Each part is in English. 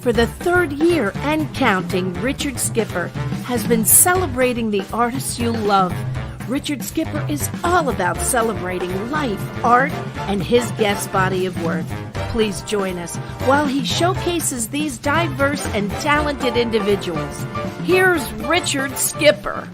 For the third year and counting, Richard Skipper has been celebrating the artists you love. Richard Skipper is all about celebrating life, art, and his guest body of work. Please join us while he showcases these diverse and talented individuals. Here's Richard Skipper.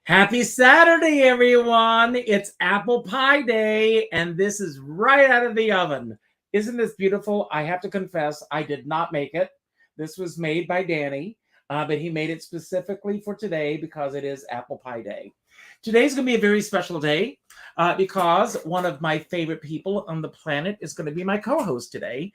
Happy Saturday, everyone. It's apple pie day, and this is right out of the oven. Isn't this beautiful? I have to confess, I did not make it. This was made by Danny, but he made it specifically for today because it is apple pie day. Today's going to be a very special day because one of my favorite people on the planet is going to be my co-host today.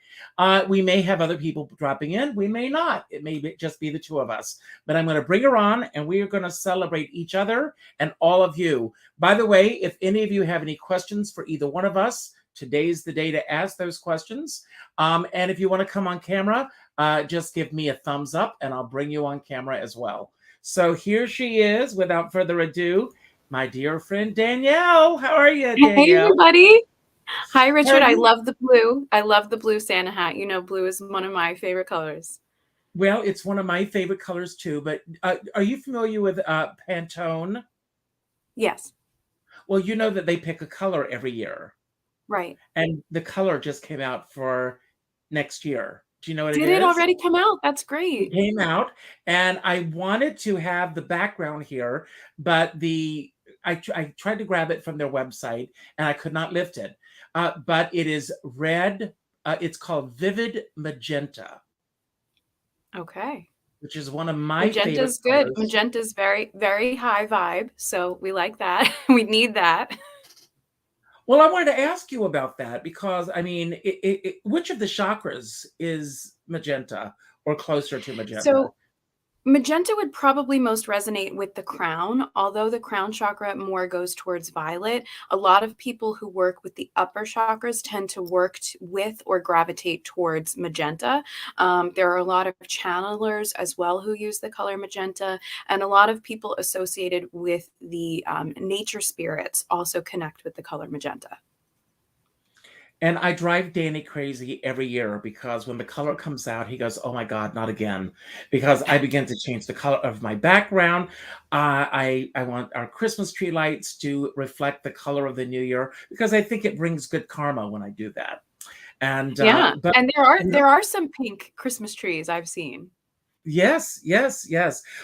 We may have other people dropping in. We may not. It may just be the two of us. But I'm going to bring her on, and we are going to celebrate each other and all of you. By the way, if any of you have any questions for either one of us, today's the day to ask those questions. And if you want to come on camera, just give me a thumbs up, and I'll bring you on camera as well. So here she is, without further ado, my dear friend Danielle. How are you, Danielle? Hey, everybody. Hi, Richard. I love the blue. I love the blue Santa hat. You know, blue is one of my favorite colors. Well, it's one of my favorite colors too. But are you familiar with Pantone? Yes. Well, you know that they pick a color every year. Right. And the color just came out for next year. Do you know what it is? Did it already come out? That's great. It came out, and I wanted to have the background here, but I tried to grab it from their website, and I could not lift it. But it is red. It's called Vivid Magenta. Okay. Which is one of my favorite Magenta's good. colors. Magenta's very, very high vibe, so we like that. We need that. Well, I wanted to ask you about that because, I mean, which of the chakras is magenta or closer to magenta? So magenta would probably most resonate with the crown, although the crown chakra more goes towards violet. A lot of people who work with the upper chakras tend to work with or gravitate towards magenta. There are a lot of channelers as well who use the color magenta, and a lot of people associated with the nature spirits also connect with the color magenta. And I drive Danny crazy every year because when the color comes out, he goes, "Oh my God, not again!" Because I begin to change the color of my background. I want our Christmas tree lights to reflect the color of the new year because I think it brings good karma when I do that. And yeah, and there are some pink Christmas trees I've seen. Yes.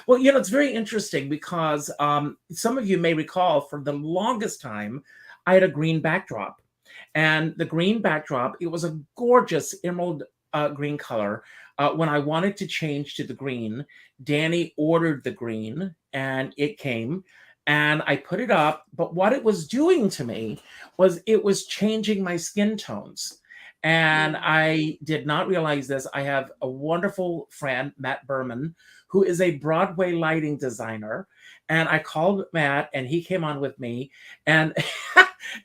Well, you know, it's very interesting because some of you may recall for the longest time, I had a green backdrop. And the green backdrop, it was a gorgeous emerald green color. When I wanted to change to the green, Danny ordered the green and it came and I put it up. But what it was doing to me was it was changing my skin tones. And I did not realize this. I have a wonderful friend, Matt Berman, who is a Broadway lighting designer. And I called Matt and he came on with me. And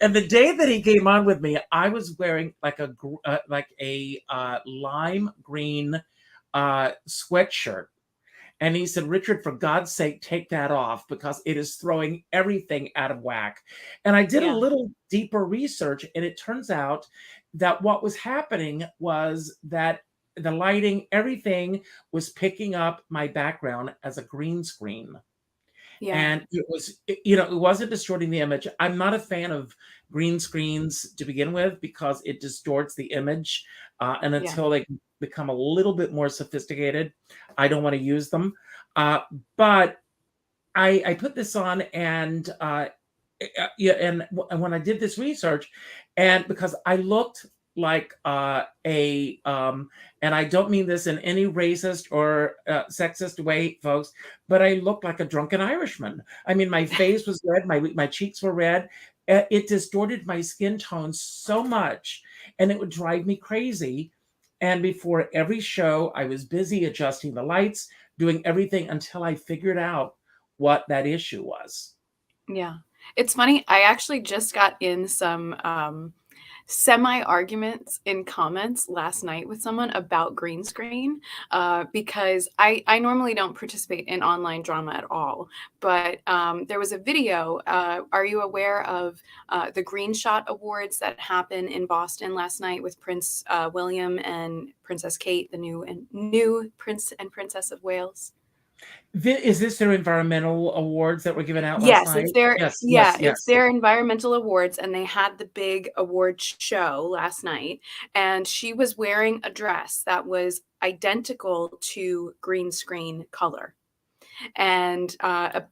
and the day that he came on with me, I was wearing like a lime green sweatshirt. And he said, "Richard, for God's sake, take that off because it is throwing everything out of whack." And I did a little deeper research, and it turns out that what was happening was that the lighting, everything was picking up my background as a green screen. Yeah. And it was, it wasn't distorting the image. I'm not a fan of green screens to begin with because it distorts the image. And until they become a little bit more sophisticated, I don't want to use them. But I put this on and when I did this research, and because I looked like and I don't mean this in any racist or sexist way, folks, but I looked like a drunken Irishman. I mean, my face was red, my cheeks were red. It distorted my skin tone so much, and it would drive me crazy. And before every show, I was busy adjusting the lights, doing everything until I figured out what that issue was. Yeah. It's funny. I actually just got in some semi-arguments in comments last night with someone about green screen, because I normally don't participate in online drama at all. But there was a video. Are you aware of the Green Shot Awards that happened in Boston last night with Prince William and Princess Kate, the new Prince and Princess of Wales? Is this their environmental awards that were given out last Yes, night? it's their Yes, yeah, yes, it's yes. their environmental awards, and they had the big award show last night, and she was wearing a dress that was identical to green screen color. And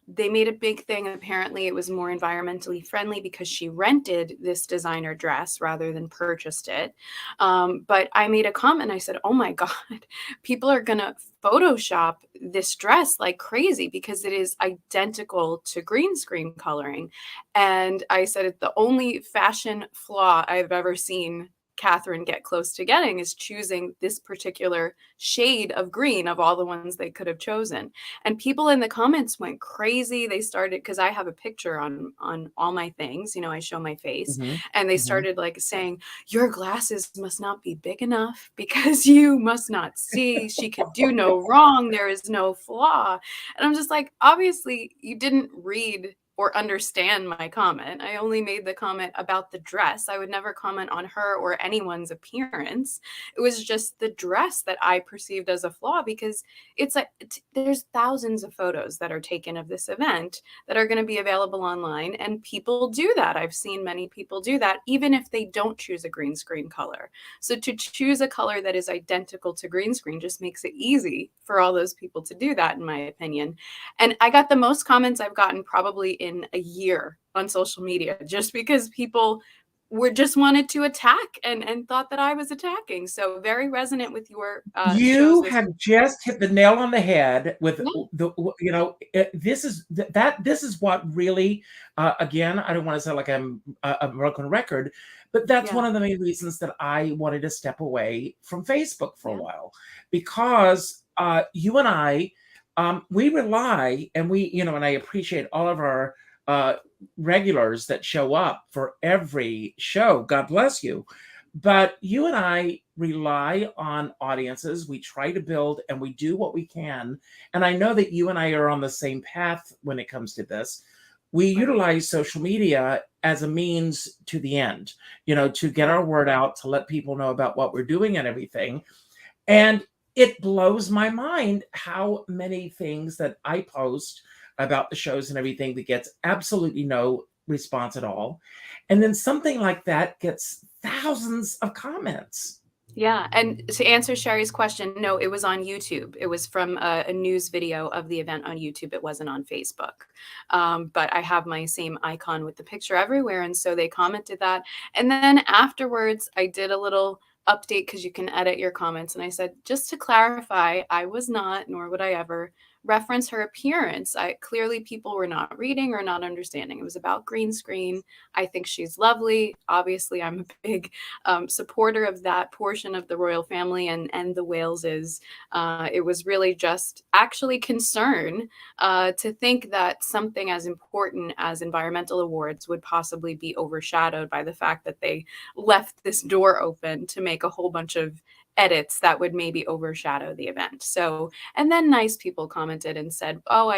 they made a big thing. Apparently, it was more environmentally friendly because she rented this designer dress rather than purchased it. But I made a comment. I said, "Oh my God, people are gonna Photoshop this dress like crazy because it is identical to green screen coloring." And I said, "It's the only fashion flaw I've ever seen Catherine get close to getting is choosing this particular shade of green of all the ones they could have chosen." And people in the comments went crazy. They started, because I have a picture on all my things, I show my face, Hmm. and they Hmm. started like saying, "Your glasses must not be big enough because you must not see. She could do no wrong. There is no flaw." And I'm just like, obviously you didn't read or understand my comment. I only made the comment about the dress. I would never comment on her or anyone's appearance. It was just the dress that I perceived as a flaw, because it's like there's thousands of photos that are taken of this event that are going to be available online, and people do that. I've seen many people do that even if they don't choose a green screen color. So to choose a color that is identical to green screen just makes it easy for all those people to do that, in my opinion. And I got the most comments I've gotten probably in a year on social media, just because people were just wanted to attack and thought that I was attacking. So very resonant with your shows You this have just hit the nail on the head with week. this is this is what really, again, I don't want to sound like I'm a broken record, but that's Yeah, one of the main reasons that I wanted to step away from Facebook for a yeah, while, because you and I, we rely, and and I appreciate all of our uh, regulars that show up for every show. God bless you. But you and I rely on audiences. We try to build and we do what we can. And I know that you and I are on the same path when it comes to this. We right. utilize social media as a means to the end, to get Yeah, our word out, to let people know about what we're doing and everything. And it blows my mind how many things that I post about the shows and everything that gets absolutely no response at all. And then something like that gets thousands of comments. yeah. And to answer Sherry's question, no, it was on YouTube. It was from a news video of the event on YouTube. It wasn't on Facebook. But I have my same icon with the picture everywhere. And so they commented that. And then afterwards, I did a little update because you can edit your comments. And I said, just to clarify, I was not, nor would I ever reference her appearance. Clearly people were not reading or not understanding. It was about green screen. I think she's lovely. Obviously, I'm a big supporter of that portion of the royal family and the Waleses. It was really just actually concern to think that something as important as environmental awards would possibly be overshadowed by the fact that they left this door open to make a whole bunch of edits that would maybe overshadow the event. So, and then nice people commented and said, "Oh,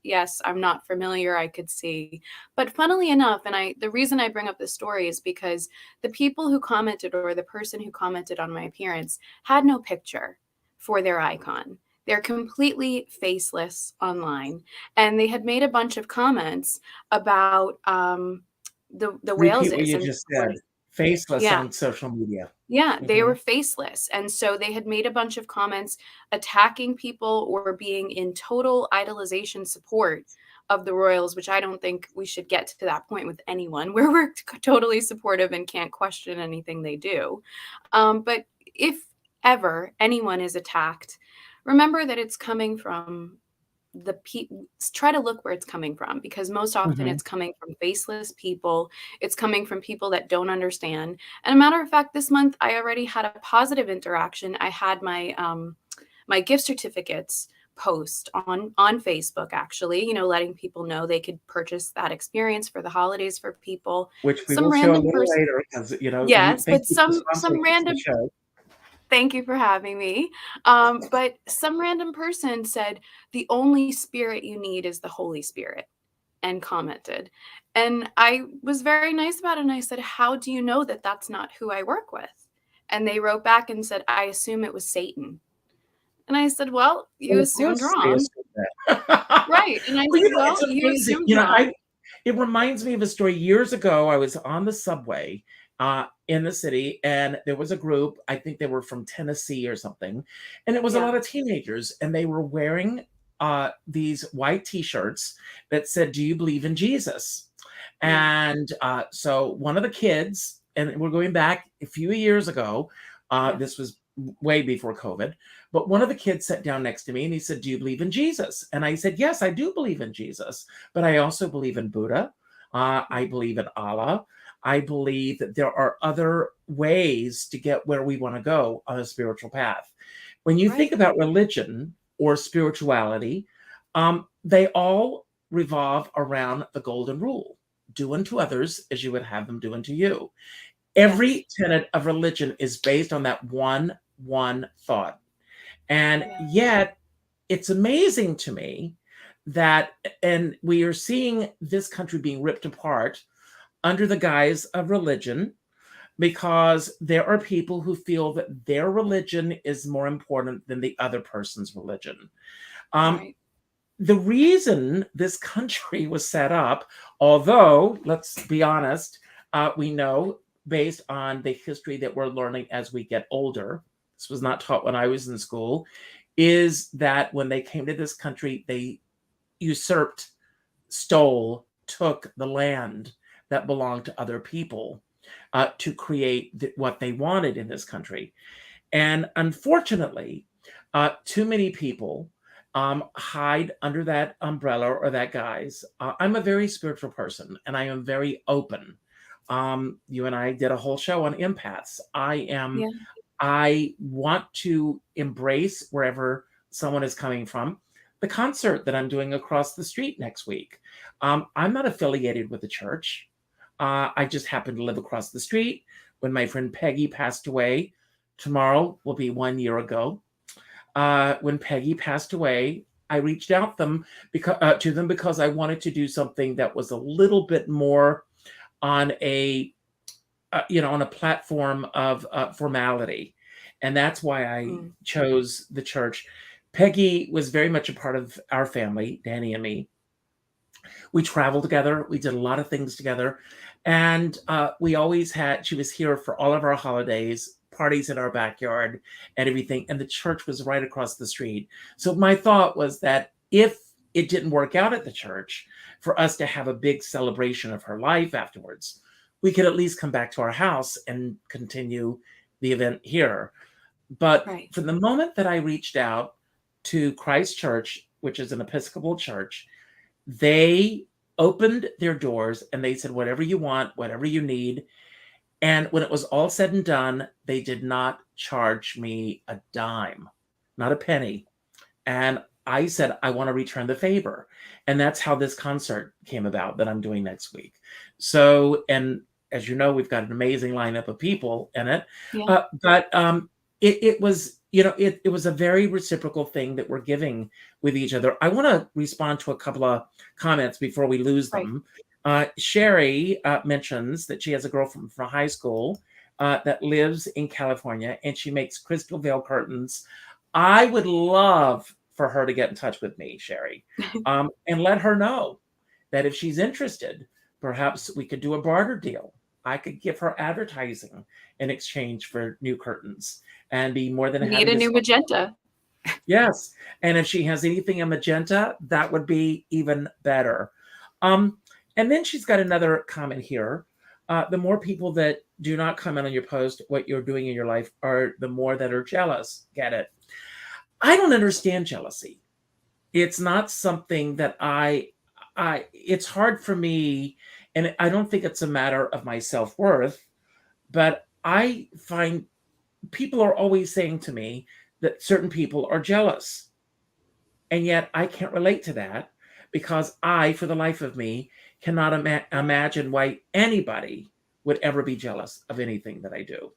yes, I'm not familiar, I could see." But funnily enough, and the reason I bring up this story is because the people who commented, or the person who commented on my appearance, had no picture for their icon. They're completely faceless online, and they had made a bunch of comments about the Repeat what Waleses you and just said. Faceless yeah, on social media. yeah, they Mhm. were faceless. And so they had made a bunch of comments attacking people or being in total idolization support of the royals, which I don't think we should get to that point with anyone where we're totally supportive and can't question anything they do. But if ever anyone is attacked, remember that it's coming from try to look where it's coming from, because most often Mhm. it's coming from faceless people. It's coming from people that don't understand. And a matter of fact, this month I already had a positive interaction. I had my gift certificates post on Facebook, actually, letting people know they could purchase that experience for the holidays for people. Which we Some will show a random little person, later because, yes, thank but you for some sponsoring the random. show. Thank you for having me. But some random person said, the only spirit you need is the Holy Spirit, and commented. And I was very nice about it. And I said, how do you know that that's not who I work with? And they wrote back and said, I assume it was Satan. And I said, well, you Well, of assumed course they wrong. assume that. Right. And I Well, said, it's well, you amazing. assumed wrong. It reminds me of a story. Years ago, I was on the subway in the city, and there was a group. I think they were from Tennessee or something, and it was a Yeah. lot of teenagers, and they were wearing these white T-shirts that said, "Do you believe in Jesus?" And so one of the kids, and we're going back a few years ago. Yeah. This was way before COVID. But one of the kids sat down next to me and he said, "Do you believe in Jesus?" And I said, "Yes, I do believe in Jesus, but I also believe in Buddha. I believe in Allah. I believe that there are other ways to get where we want to go on a spiritual path." When you think Right. about religion or spirituality, they all revolve around the golden rule: do unto others as you would have them do unto you. Every Yes. tenet of religion is based on that one thought. And Yeah. yet it's amazing to me that, and we are seeing this country being ripped apart under the guise of religion, because there are people who feel that their religion is more important than the other person's religion. Right. The reason this country was set up, although let's be honest, we know based on the history that we're learning as we get older, this was not taught when I was in school, is that when they came to this country, they usurped, stole, took the land that belonged to other people to create what they wanted in this country. And unfortunately, too many people hide under that umbrella or that guise. I'm a very spiritual person and I am very open. You and I did a whole show on empaths. Yeah. I want to embrace wherever someone is coming from. The concert that I'm doing across the street next week, I'm not affiliated with the church. I just happen to live across the street. When my friend Peggy passed away, tomorrow will be 1 year ago. When Peggy passed away, I reached out to them because I wanted to do something that was a little bit more on on a platform of formality. And that's why I chose the church. Peggy was very much a part of our family, Danny and me. We traveled together. We did a lot of things together. And she was here for all of our holidays, parties in our backyard and everything. And the church was right across the street. So my thought was that if it didn't work out at the church, for us to have a big celebration of her life afterwards, we could at least come back to our house and continue the event here. But Right. from the moment that I reached out to Christ Church, which is an Episcopal church, they opened their doors and they said, whatever you want, whatever you need. And when it was all said and done, they did not charge me a dime, not a penny. And I said, I want to return the favor. And that's how this concert came about that I'm doing next week. So, and as you know, we've got an amazing lineup of people in it. Yeah. But it was, it was a very reciprocal thing that we're giving with each other. I want to respond to a couple of comments before we lose them. Sherry mentions that she has a girlfriend from high school that lives in California, and she makes crystal veil curtains. I would love for her to get in touch with me, Sherry, and let her know that if she's interested, perhaps we could do a barter deal. I could give her advertising in exchange for new curtains and be more than happy. Need a new magenta. Yes. And if she has anything in magenta, that would be even better. And then she's got another comment here. The more people that do not comment on your post, what you're doing in your life, are the more that are jealous. Get it? I don't understand jealousy. It's not something that it's hard for me, and I don't think it's a matter of my self-worth, but I find people are always saying to me that certain people are jealous. And yet I can't relate to that because I, for the life of me, cannot imagine why anybody would ever be jealous of anything that I do.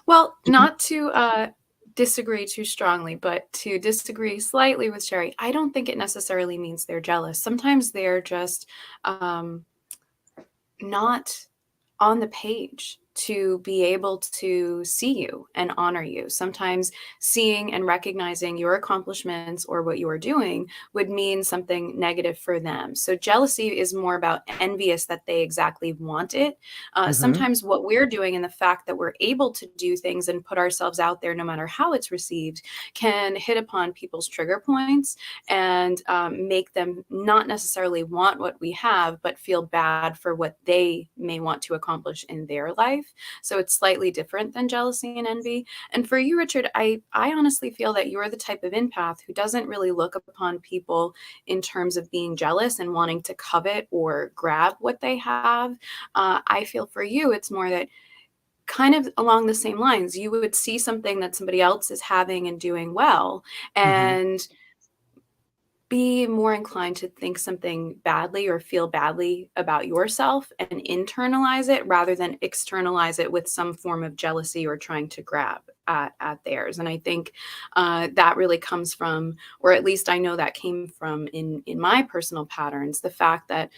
Well, not to disagree too strongly, but to disagree slightly with Sherry, I don't think it necessarily means they're jealous. Sometimes they're just not on the page to be able to see you and honor you. Sometimes seeing and recognizing your accomplishments or what you are doing would mean something negative for them. So jealousy is more about envious that they exactly want it. Hmm. Sometimes what we're doing and the fact that we're able to do things and put ourselves out there, no matter how it's received, can hit upon people's trigger points and make them not necessarily want what we have, but feel bad for what they may want to accomplish in their life. So it's slightly different than jealousy and envy. And for you, Richard, I honestly feel that you're the type of empath who doesn't really look upon people in terms of being jealous and wanting to covet or grab what they have. I feel for you, it's more that kind of along the same lines. You would see something that somebody else is having and doing well, Hmm. and be more inclined to think something badly or feel badly about yourself and internalize it rather than externalize it with some form of jealousy or trying to grab at theirs. And I think that really comes from, or at least I know that came from in my personal patterns, the fact that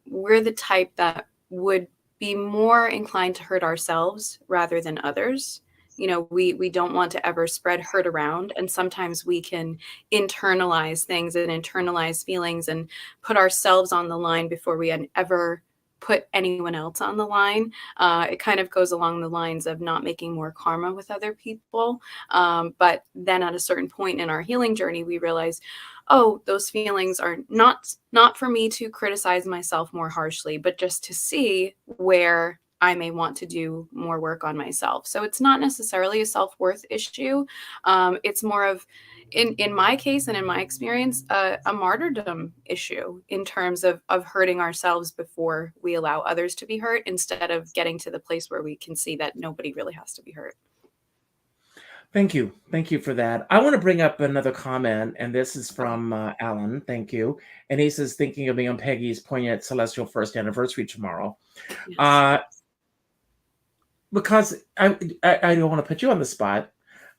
we're the type that would be more inclined to hurt ourselves rather than others. You know, we don't want to ever spread hurt around, and sometimes we can internalize things and internalize feelings and put ourselves on the line before we ever put anyone else on the line. It kind of goes along the lines of not making more karma with other people. But then at a certain point in our healing journey, we realize, oh, those feelings are not for me to criticize myself more harshly, but just to see where I may want to do more work on myself. So it's not necessarily a self-worth issue. It's more of, in my case and in my experience, a martyrdom issue in terms of hurting ourselves before we allow others to be hurt, instead of getting to the place where we can see that nobody really has to be hurt. Thank you. Thank you for that. I want to bring up another comment, and this is Okay. from Alan. Thank you. And he says, thinking of me on Peggy's poignant celestial first anniversary tomorrow. Yes. Uh, because I don't want to put you on the spot,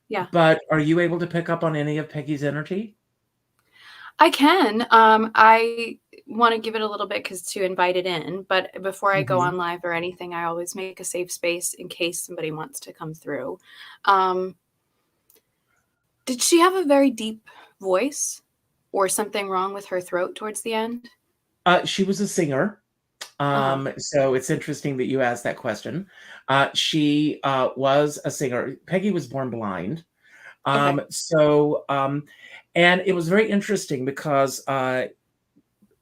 Yeah. but are you able to pick up on any of Peggy's energy? I can. I want to give it a little bit because to invite it in, but before I go Hmm. on live or anything, I always make a safe space in case somebody wants to come through. Um, did she have a very deep voice or something wrong with her throat towards the end? She was a singer. Uh-huh. So it's interesting that you asked that question. She was a singer. Peggy was born blind. Okay. And it was very interesting because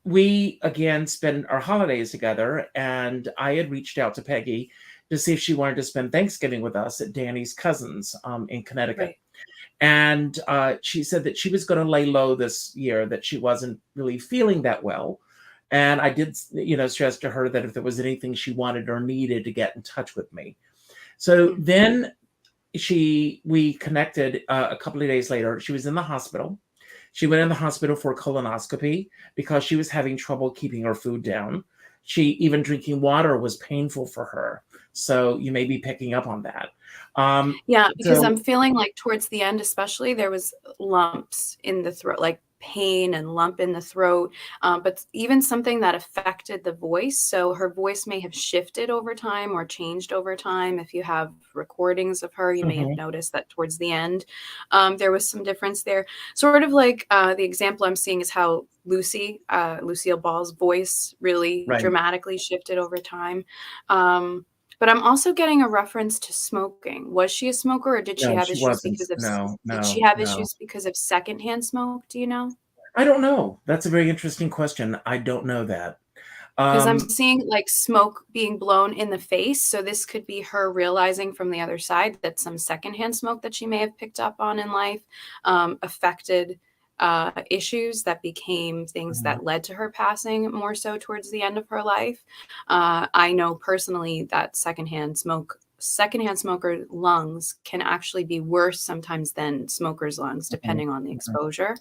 we again spend our holidays together, and I had reached out to Peggy to see if she wanted to spend Thanksgiving with us at Danny's cousins in Connecticut. Right. And she said that she was going to lay low this year, that she wasn't really feeling that well. And I did, stress to her that if there was anything she wanted or needed to get in touch with me. So Mm. then we connected a couple of days later. She was in the hospital. She went in the Okay. hospital for a colonoscopy because she was having trouble keeping her food down. Even drinking water was painful for her. So you may be picking up on that. Um, Yeah, because I'm so feeling like towards the end, especially, there was lumps in the throat, like pain and lump in the throat, but even something that affected the voice. So her voice may have shifted over time or changed over time. If you have recordings of her, you may have mhm, noticed that towards the end, there was some difference there. Sort of like the example I'm seeing is how Lucille Ball's voice really right. dramatically shifted over time. But I'm also getting a reference to smoking. Was she a smoker, or did she No, have she issues wasn't. because of No, did she no, have no. issues because of secondhand smoke? Do you know? I don't know. That's a very interesting question. I don't know that. Because I'm Um, seeing like smoke being blown in the face. So this could be her realizing from the other side that some secondhand smoke that she may have picked up on in life affected issues that became things mhm, that led to her passing more so towards the end of her life. I know personally that secondhand smoke secondhand smoker lungs can actually be worse sometimes than smokers' lungs, depending on the exposure.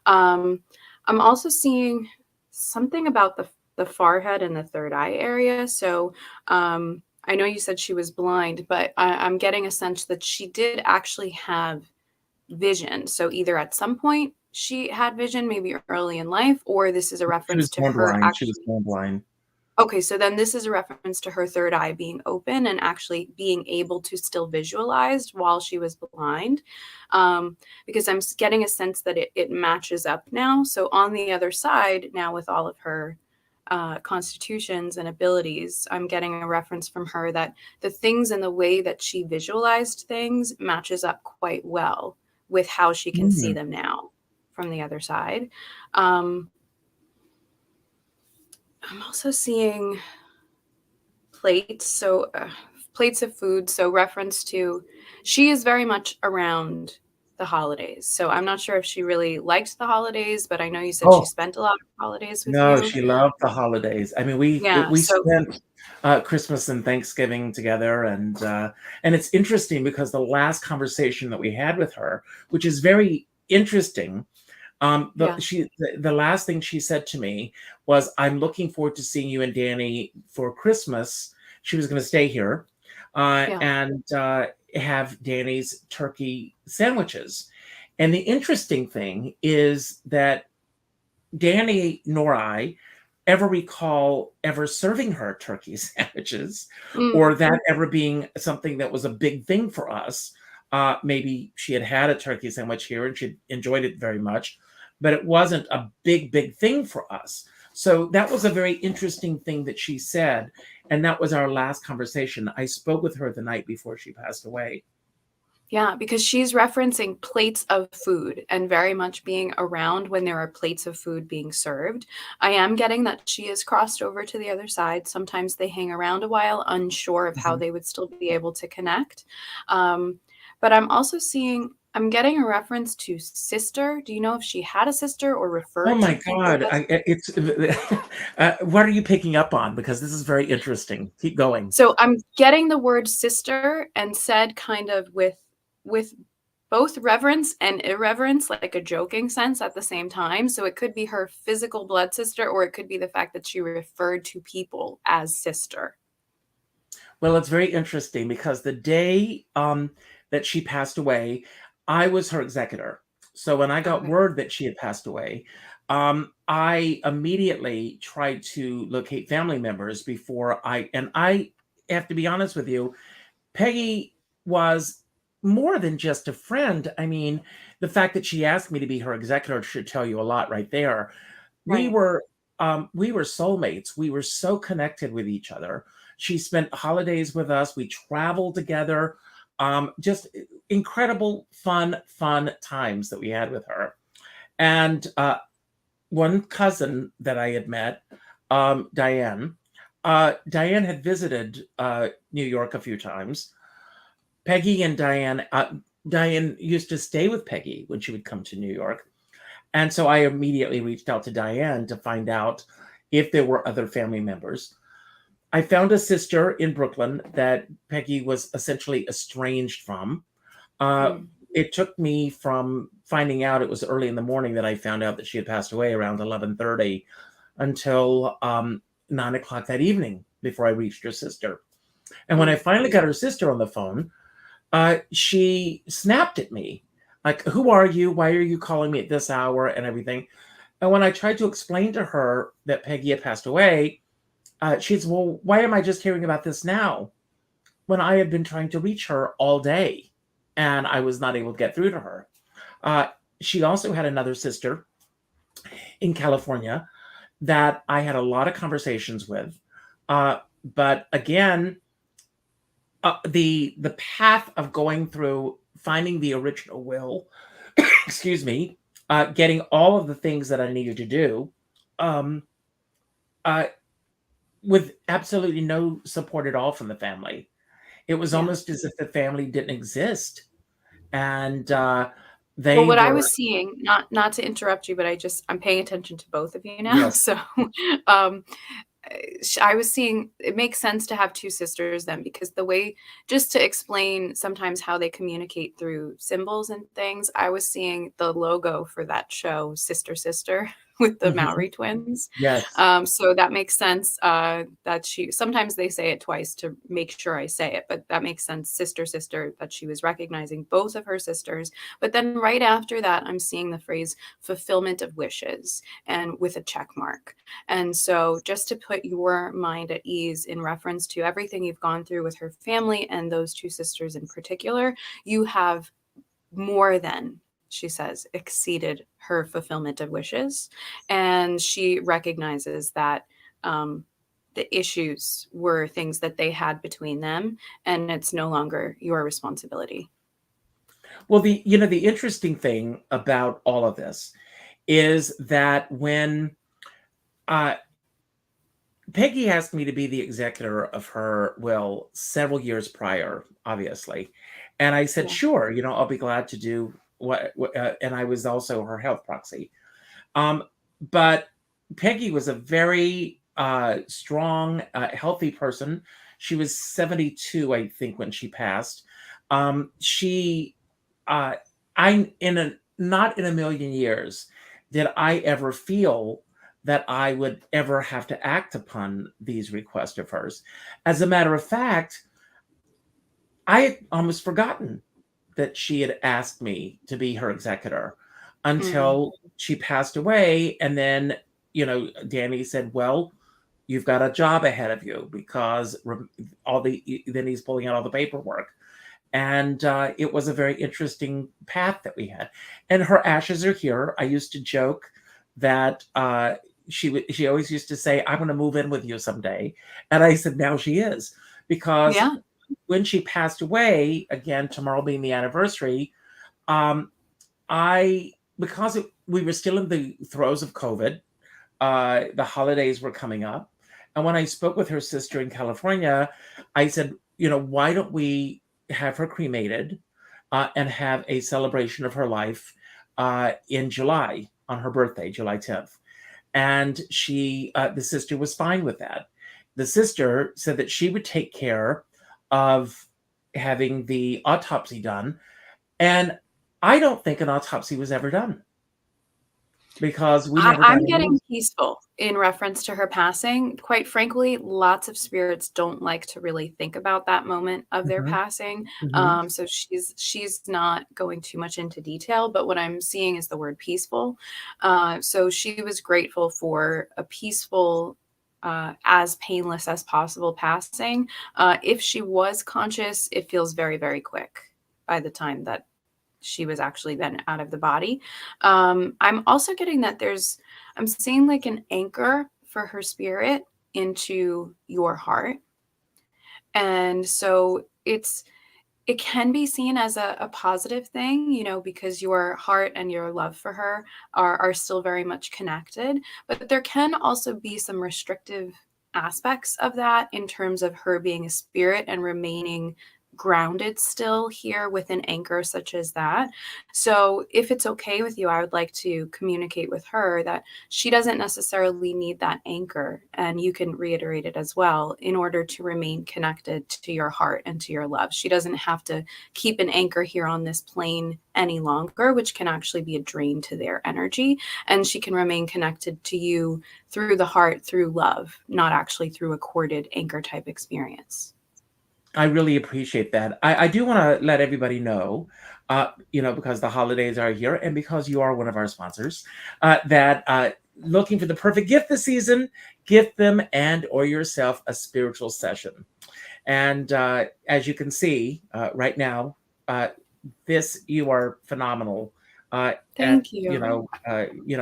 I'm also seeing something about the forehead and the third eye area. So I know you said she was blind, but I'm getting a sense that she did actually have vision. So either at some point she had vision, maybe early in life, or this is a She was reference to born her blind. She was actually. born blind. Okay, so then this is a reference to her third eye being open and actually being able to still visualize while she was blind, because I'm getting a sense that it matches up now. So on the other side, now with all of her constitutions and abilities, I'm getting a reference from her that the things and the way that she visualized things matches up quite well with how she can see them now from the other side. I'm also seeing plates, so plates of food. So reference to, she is very much around the holidays. So I'm not sure if she really liked the holidays, but I know you said she Oh, spent a lot of holidays with no, you. she loved the holidays. I mean, Yeah. we So spent Christmas and Thanksgiving together, and it's interesting because the last conversation that we had with her, which is very interesting, yeah, the last thing she said to me was, "I'm looking forward to seeing you and Danny for Christmas." She was going to stay here yeah, and have Danny's turkey sandwiches. And the interesting thing is that Danny nor I ever recall ever serving her turkey sandwiches mm, or that ever being something that was a big thing for us. Maybe she had had a turkey sandwich here and she enjoyed it very much, but it wasn't a big thing for us. So that was a very interesting thing that she said. And that was our last conversation. I spoke with her the night before she passed away. yeah, because she's referencing plates of food and very much being around when there are plates of food being served. I am getting that she is crossed over to the other side. Sometimes they hang around a while, unsure of how Mhm. they would still be able to connect. Um, but I'm also seeing, I'm getting a reference to sister. Do you know if she had a sister or Oh referred to my people God. as? It's what are you picking up on? Because this is very interesting. Keep going. So I'm getting the word sister and said kind of with both reverence and irreverence, like a joking sense at the same time. So it could be her physical blood sister, or it could be the fact that she referred to people as sister. Well, it's very interesting because the day that she passed away, I was her executor. So when I got Okay. word that she had passed away, I immediately tried to locate family members before and I have to be honest with you, Peggy was more than just a friend. I mean, the fact that she asked me to be her executor should tell you a lot right there. We Right. were we were soulmates. We were so connected with each other. She spent holidays with us. We traveled together. Just incredible fun times that we had with her. And one cousin that I had met, Diane. Diane had visited New York a few times. Peggy and Diane, Diane used to stay with Peggy when she would come to New York. And so I immediately reached out to Diane to find out if there were other family members. I found a sister in Brooklyn that Peggy was essentially estranged from. Uh, Mm. it took me from finding out it was early in the morning that I found out that she had passed away around 11:30 until 9 o'clock that evening before I reached her sister. And when I Mm. finally got her sister on the phone, she snapped at me, like, "Who are you? Why are you calling me at this hour?" and everything. And when I tried to explain to her that Peggy had passed away, she said, "Well, why am I just hearing about this now when I had been trying to reach her all day and I was not able to get through to her?" Uh, she also had another sister in California that I had a lot of conversations with. But again, the path of going through finding the original will, excuse me, getting all of the things that I needed to do, um, uh, with absolutely no support at all from the family. It was Yeah. almost as if the family didn't exist, and Well, they what I were, was seeing, not to interrupt you, but I'm paying attention to both of you now. yes. So um I was seeing it makes sense to have two sisters then, because the way, just to explain sometimes how they communicate through symbols and things, I was seeing the logo for that show, Sister Sister, with the Mhm. Maori twins. Yes. So that makes sense, that she, sometimes they say it twice to make sure I say it, but that makes sense, Sister Sister, that she was recognizing both of her sisters. But then right after that, I'm seeing the phrase fulfillment of wishes, and with a check mark. And so, just to put your mind at ease in reference to everything you've gone through with her family and those two sisters in particular, you have more than, she says, exceeded her fulfillment of wishes. And she recognizes that the issues were things that they had between them, and it's no longer your responsibility. Well, the interesting thing about all of this is that when uh, Peggy asked me to be the executor of her will several years prior, obviously, and I said, Yeah. "Sure, I'll be glad to do and I was also her health proxy. Um, but Peggy was a very strong, healthy person. She was 72, I think, when she passed. She, uh, I, in a not in a million years did I ever feel that I would ever have to act upon these requests of hers. As a matter of fact, I had almost forgotten that she had asked me to be her executor Mm. until she passed away. And then, Danny said, "Well, you've got a job ahead of you because then he's pulling out all the paperwork." And it was a very interesting path that we had. And her ashes are here. I used to joke that she always used to say, "I'm going to move in with you someday," and I said, "Now she is," because Yeah. when she passed away, again, tomorrow being the anniversary, um, we were still in the throes of COVID, the holidays were coming up. And when I spoke with her sister in California, I said, why don't we have her cremated and have a celebration of her life in July on her birthday, July 10th? And the sister was fine with that. The sister said that she would take care of having the autopsy done. And I don't think an autopsy was ever done because we never got I'm any. getting peaceful in reference to her passing. Quite frankly, lots of spirits don't like to really think about that moment of their Mhm, passing. mhm. So she's not going too much into detail, but what I'm seeing is the word peaceful. So she was grateful for a peaceful, as painless as possible passing. If she was conscious, it feels very, very quick by the time that she was actually then out of the body. I'm also getting that I'm seeing like an anchor for her spirit into your heart. And so it can be seen as a positive thing, because your heart and your love for her are still very much connected. But there can also be some restrictive aspects of that in terms of her being a spirit and remaining grounded still here with an anchor such as that. So if it's okay with you, I would like to communicate with her that she doesn't necessarily need that anchor, and you can reiterate it as well, in order to remain connected to your heart and to your love. She doesn't have to keep an anchor here on this plane any longer, which can actually be a drain to their energy. And she can remain connected to you through the heart, through love, not actually through a corded anchor type experience. I really appreciate that. I do want to let everybody know, because the holidays are here and because you are one of our sponsors, that looking for the perfect gift this season, gift them and or yourself a spiritual session. And as you can see right now, you are phenomenal at Thank you.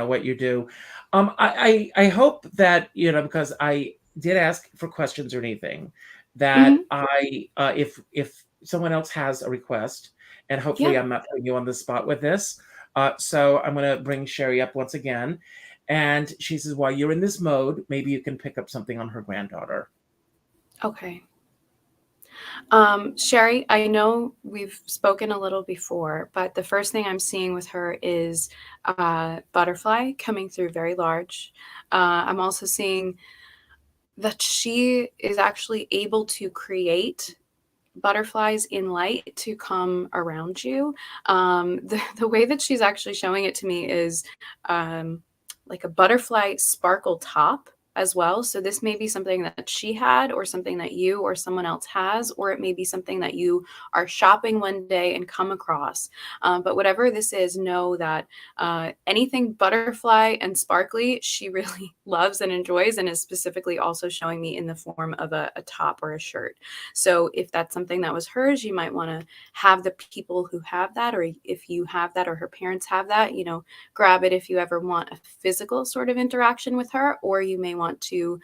what you do. I hope that because I did ask for questions or anything that Mhm. if someone else has a request, and Yeah. hopefully I'm not putting you on the spot with this. So I'm going to bring Sherry up once again, and she says, while you're in this mode, maybe you can pick up something on her granddaughter. Okay. Sherry, I know we've spoken a little before, but the first thing I'm seeing with her is butterfly coming through very large. I'm also seeing that she is actually able to create butterflies in light to come around you. The way that she's actually showing it to me is like a butterfly sparkle top as well. So this may be something that she had, or something that you or someone else has, or it may be something that you are shopping one day and come across. But whatever this is, know that anything butterfly and sparkly, she really loves and enjoys, and is specifically also showing me in the form of a top or a shirt. So if that's something that was hers, you might want to have the people who have that, or if you have that or her parents have that, grab it if you ever want a physical sort of interaction with her, or you may want to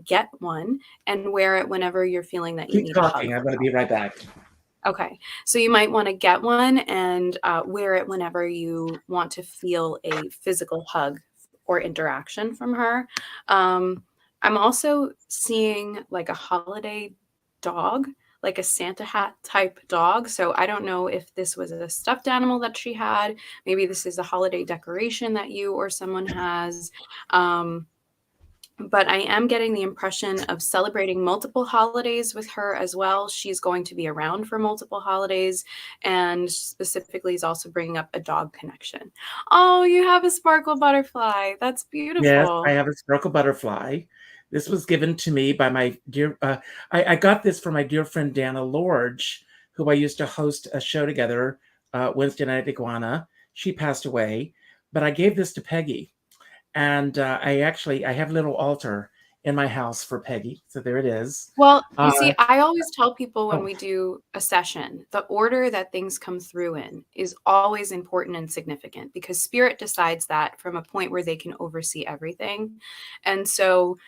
get one and wear it whenever you're feeling that you Keep need a hug talking. I'm from going to be right back. Okay. So you might want to get one and wear it whenever you want to feel a physical hug or interaction from her. I'm also seeing like a holiday dog, like a Santa hat type dog. So I don't know if this was a stuffed animal that she had. Maybe this is a holiday decoration that you or someone has. But I am getting the impression of celebrating multiple holidays with her as well. She's going to be around for multiple holidays, and specifically is also bringing up a dog connection. Oh, you have a sparkle butterfly. That's Yes, I beautiful. have a sparkle butterfly. This was given to me by my dear, I got this from my dear friend Dana Lorge, who I used to host a show together, Wednesday Night at Iguana. She passed away, but I gave this to Peggy. And I have a little altar in my house for Peggy. So there it is. Well, you Uh, see, I always tell people when oh, we do a session, the order that things come through in is always important and significant, because spirit decides that from a point where they can oversee everything. And so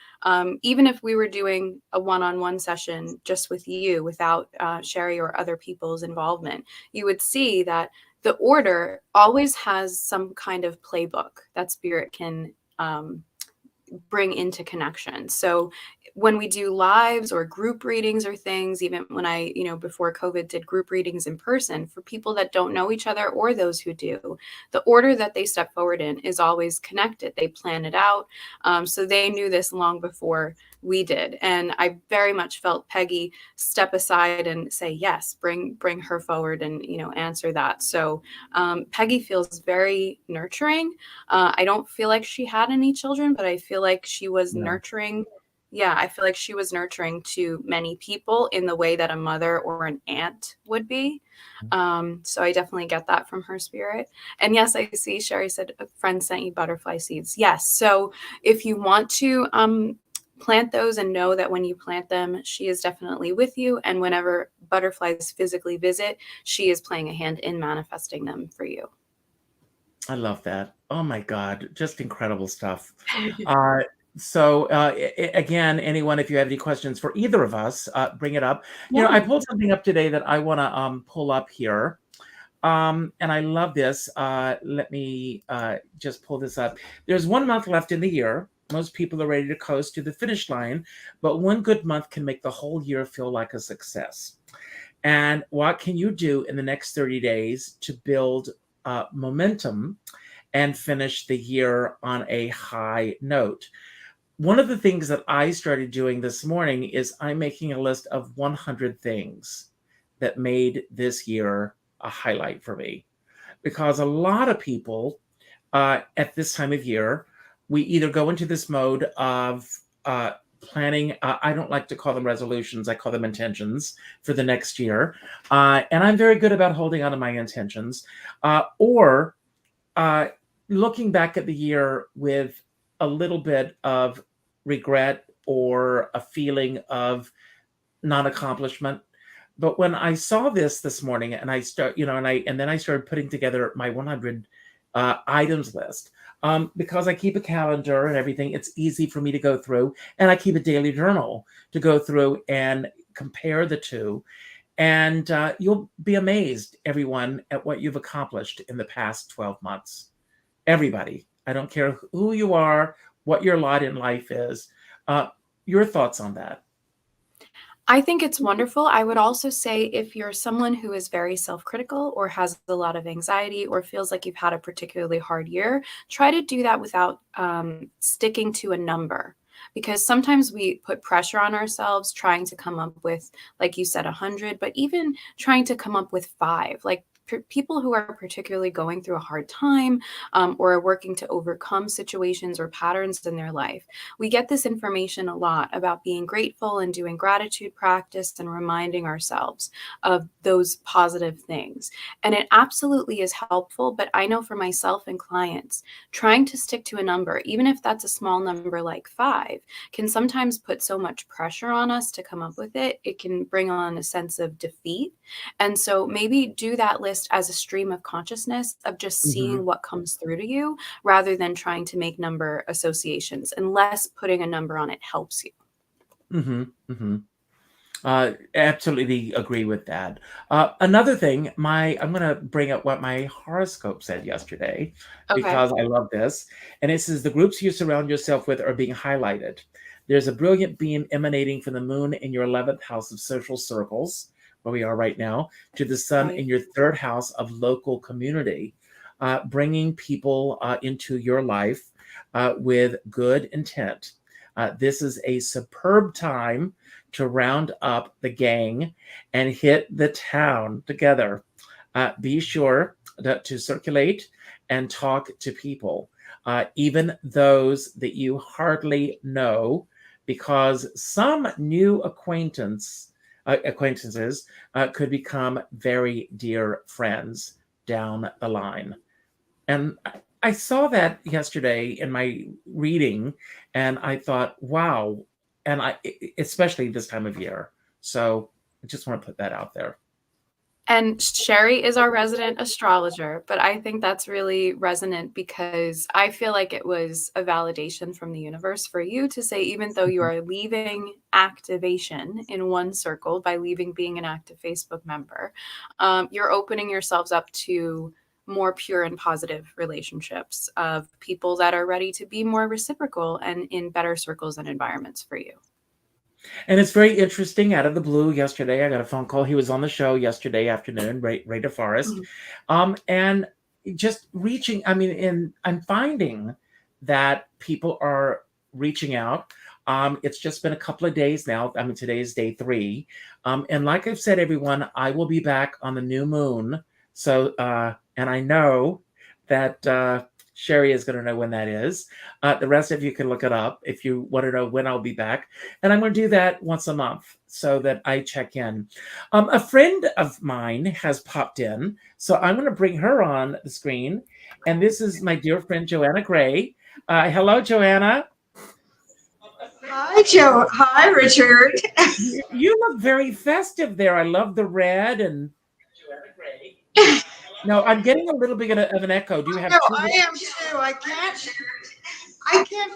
even if we were doing a one-on-one session just with you without Sherry or other people's involvement, you would see that the order always has some kind of playbook that spirit can bring into connection. So when we do lives or group readings or things, even when I, before COVID did group readings in person, for people that don't know each other or those who do, the order that they step forward in is always connected. They plan it out. So they knew this long before we did. And I very much felt Peggy step aside and say, yes, bring her forward and, answer that. So Peggy feels very nurturing. I don't feel like she had any children, but I feel like she was no. nurturing. Yeah, I feel like she was nurturing to many people in the way that a mother or an aunt would be. So I definitely get that from her spirit. And yes, I see Sherry said a friend sent you butterfly seeds. Yes. So if you want to plant those and know that when you plant them, she is definitely with you. And whenever butterflies physically visit, she is playing a hand in manifesting them for you. I love that. Oh my God, just incredible stuff. Again, anyone, if you have any questions for either of us, bring it up. Yeah. I pulled something up today that I want to pull up here. And I love this. Let me just pull this up. There's 1 month left in the year. Most people are ready to coast to the finish line, but one good month can make the whole year feel like a success. And what can you do in the next 30 days to build momentum and finish the year on a high note? One of the things that I started doing this morning is I'm making a list of 100 things that made this year a highlight for me. Because a lot of people at this time of year, we either go into this mode of planning. I don't like to call them resolutions. I call them intentions for the next year. And I'm very good about holding on to my intentions. Or looking back at the year with a little bit of regret or a feeling of non-accomplishment. But when I saw this morning, and I start, and then I started putting together my 100 items list, because I keep a calendar and everything. It's easy for me to go through, and I keep a daily journal to go through and compare the two. And you'll be amazed, everyone, at what you've accomplished in the past 12 months. Everybody. I don't care who you are, what your lot in life is. Your thoughts on that? I think it's wonderful. I would also say if you're someone who is very self-critical or has a lot of anxiety or feels like you've had a particularly hard year, try to do that without sticking to a number. because sometimes we put pressure on ourselves trying to come up with, like you said, 100, but even trying to come up with 5. Like people who are particularly going through a hard time, or are working to overcome situations or patterns in their life, we get this information a lot about being grateful and doing gratitude practice and reminding ourselves of those positive things. And it absolutely is helpful. But I know for myself and clients, trying to stick to a number, even if that's a small number like 5, can sometimes put so much pressure on us to come up with it. It can bring on a sense of defeat. And so maybe do that list as a stream of consciousness of just seeing what comes through to you, rather than trying to make number associations, unless putting a number on it helps you. Absolutely agree with that. Another thing, I'm going to bring up what my horoscope said yesterday, Okay. because I love this. And it says the groups you surround yourself with are being highlighted. There's a brilliant beam emanating from the moon in your 11th house of social circles, where we are right now, to the sun Right. in your 3rd house of local community, bringing people into your life with good intent. This is a superb time to round up the gang and hit the town together. Be sure to circulate and talk to people, even those that you hardly know, because some new acquaintances could become very dear friends down the line. And I saw that yesterday in my reading, and I thought, wow. And especially this time of year. So I just want to put that out there. And Sherry is our resident astrologer, but I think that's really resonant because I feel like it was a validation from the universe for you to say, even though you are leaving activation in one circle by leaving being an active Facebook member, you're opening yourselves up to more pure and positive relationships of people that are ready to be more reciprocal and in better circles and environments for you. And it's very interesting. Out of the blue yesterday, I got a phone call. He was on the show yesterday afternoon, Ray DeForest. And just reaching, and I'm finding that people are reaching out. It's just been a couple of days now. Today is day 3. And like I've said, everyone, I will be back on the new moon. So, and I know that Sherry is going to know when that is. The rest of you can look it up if you want to know when I'll be back. And I'm going to do that once a month so that I check in. A friend of mine has popped in, so I'm going to bring her on the screen. And this is my dear friend, Joanna Gray. Hello, Joanna. Hi, Joe. Hi, Richard. You look very festive there. I love the red and Joanna Gray. No, I'm getting a little bit of an echo. Do you have? No, I am too. I can't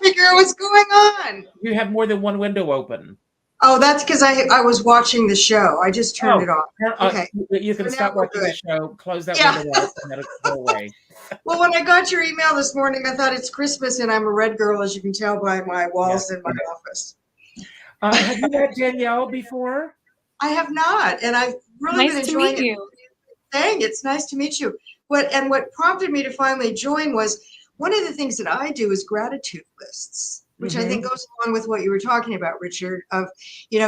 figure out what's going on. You have more than one window open. Oh, that's because I was watching the show. I just turned it off. Okay. You can So stop now we're watching the good. show, close that Yeah. window up, and let it go away. Well, when I got your email this morning, I thought it's Christmas, and I'm a red girl, as you can tell by my walls in my office. Have you met Danielle before? I have not, and I've really been Nice to enjoying meet it. you. It's nice to meet you. What prompted me to finally join was one of the things that I do is gratitude lists, which I think goes along with what you were talking about, Richard, of,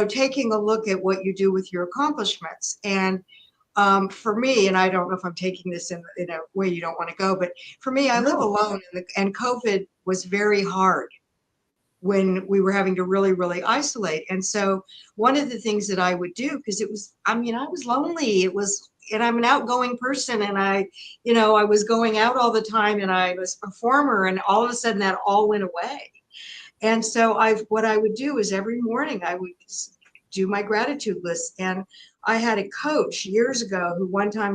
taking a look at what you do with your accomplishments. And for me, and I don't know if I'm taking this in a way you don't want to go, but for me, I live alone, and COVID was very hard when we were having to really, really isolate. And so one of the things that I would do, because I was lonely, and I'm an outgoing person, and I was going out all the time, and I was a performer, and all of a sudden that all went away. And so what I would do is every morning I would do my gratitude list. And I had a coach years ago who one time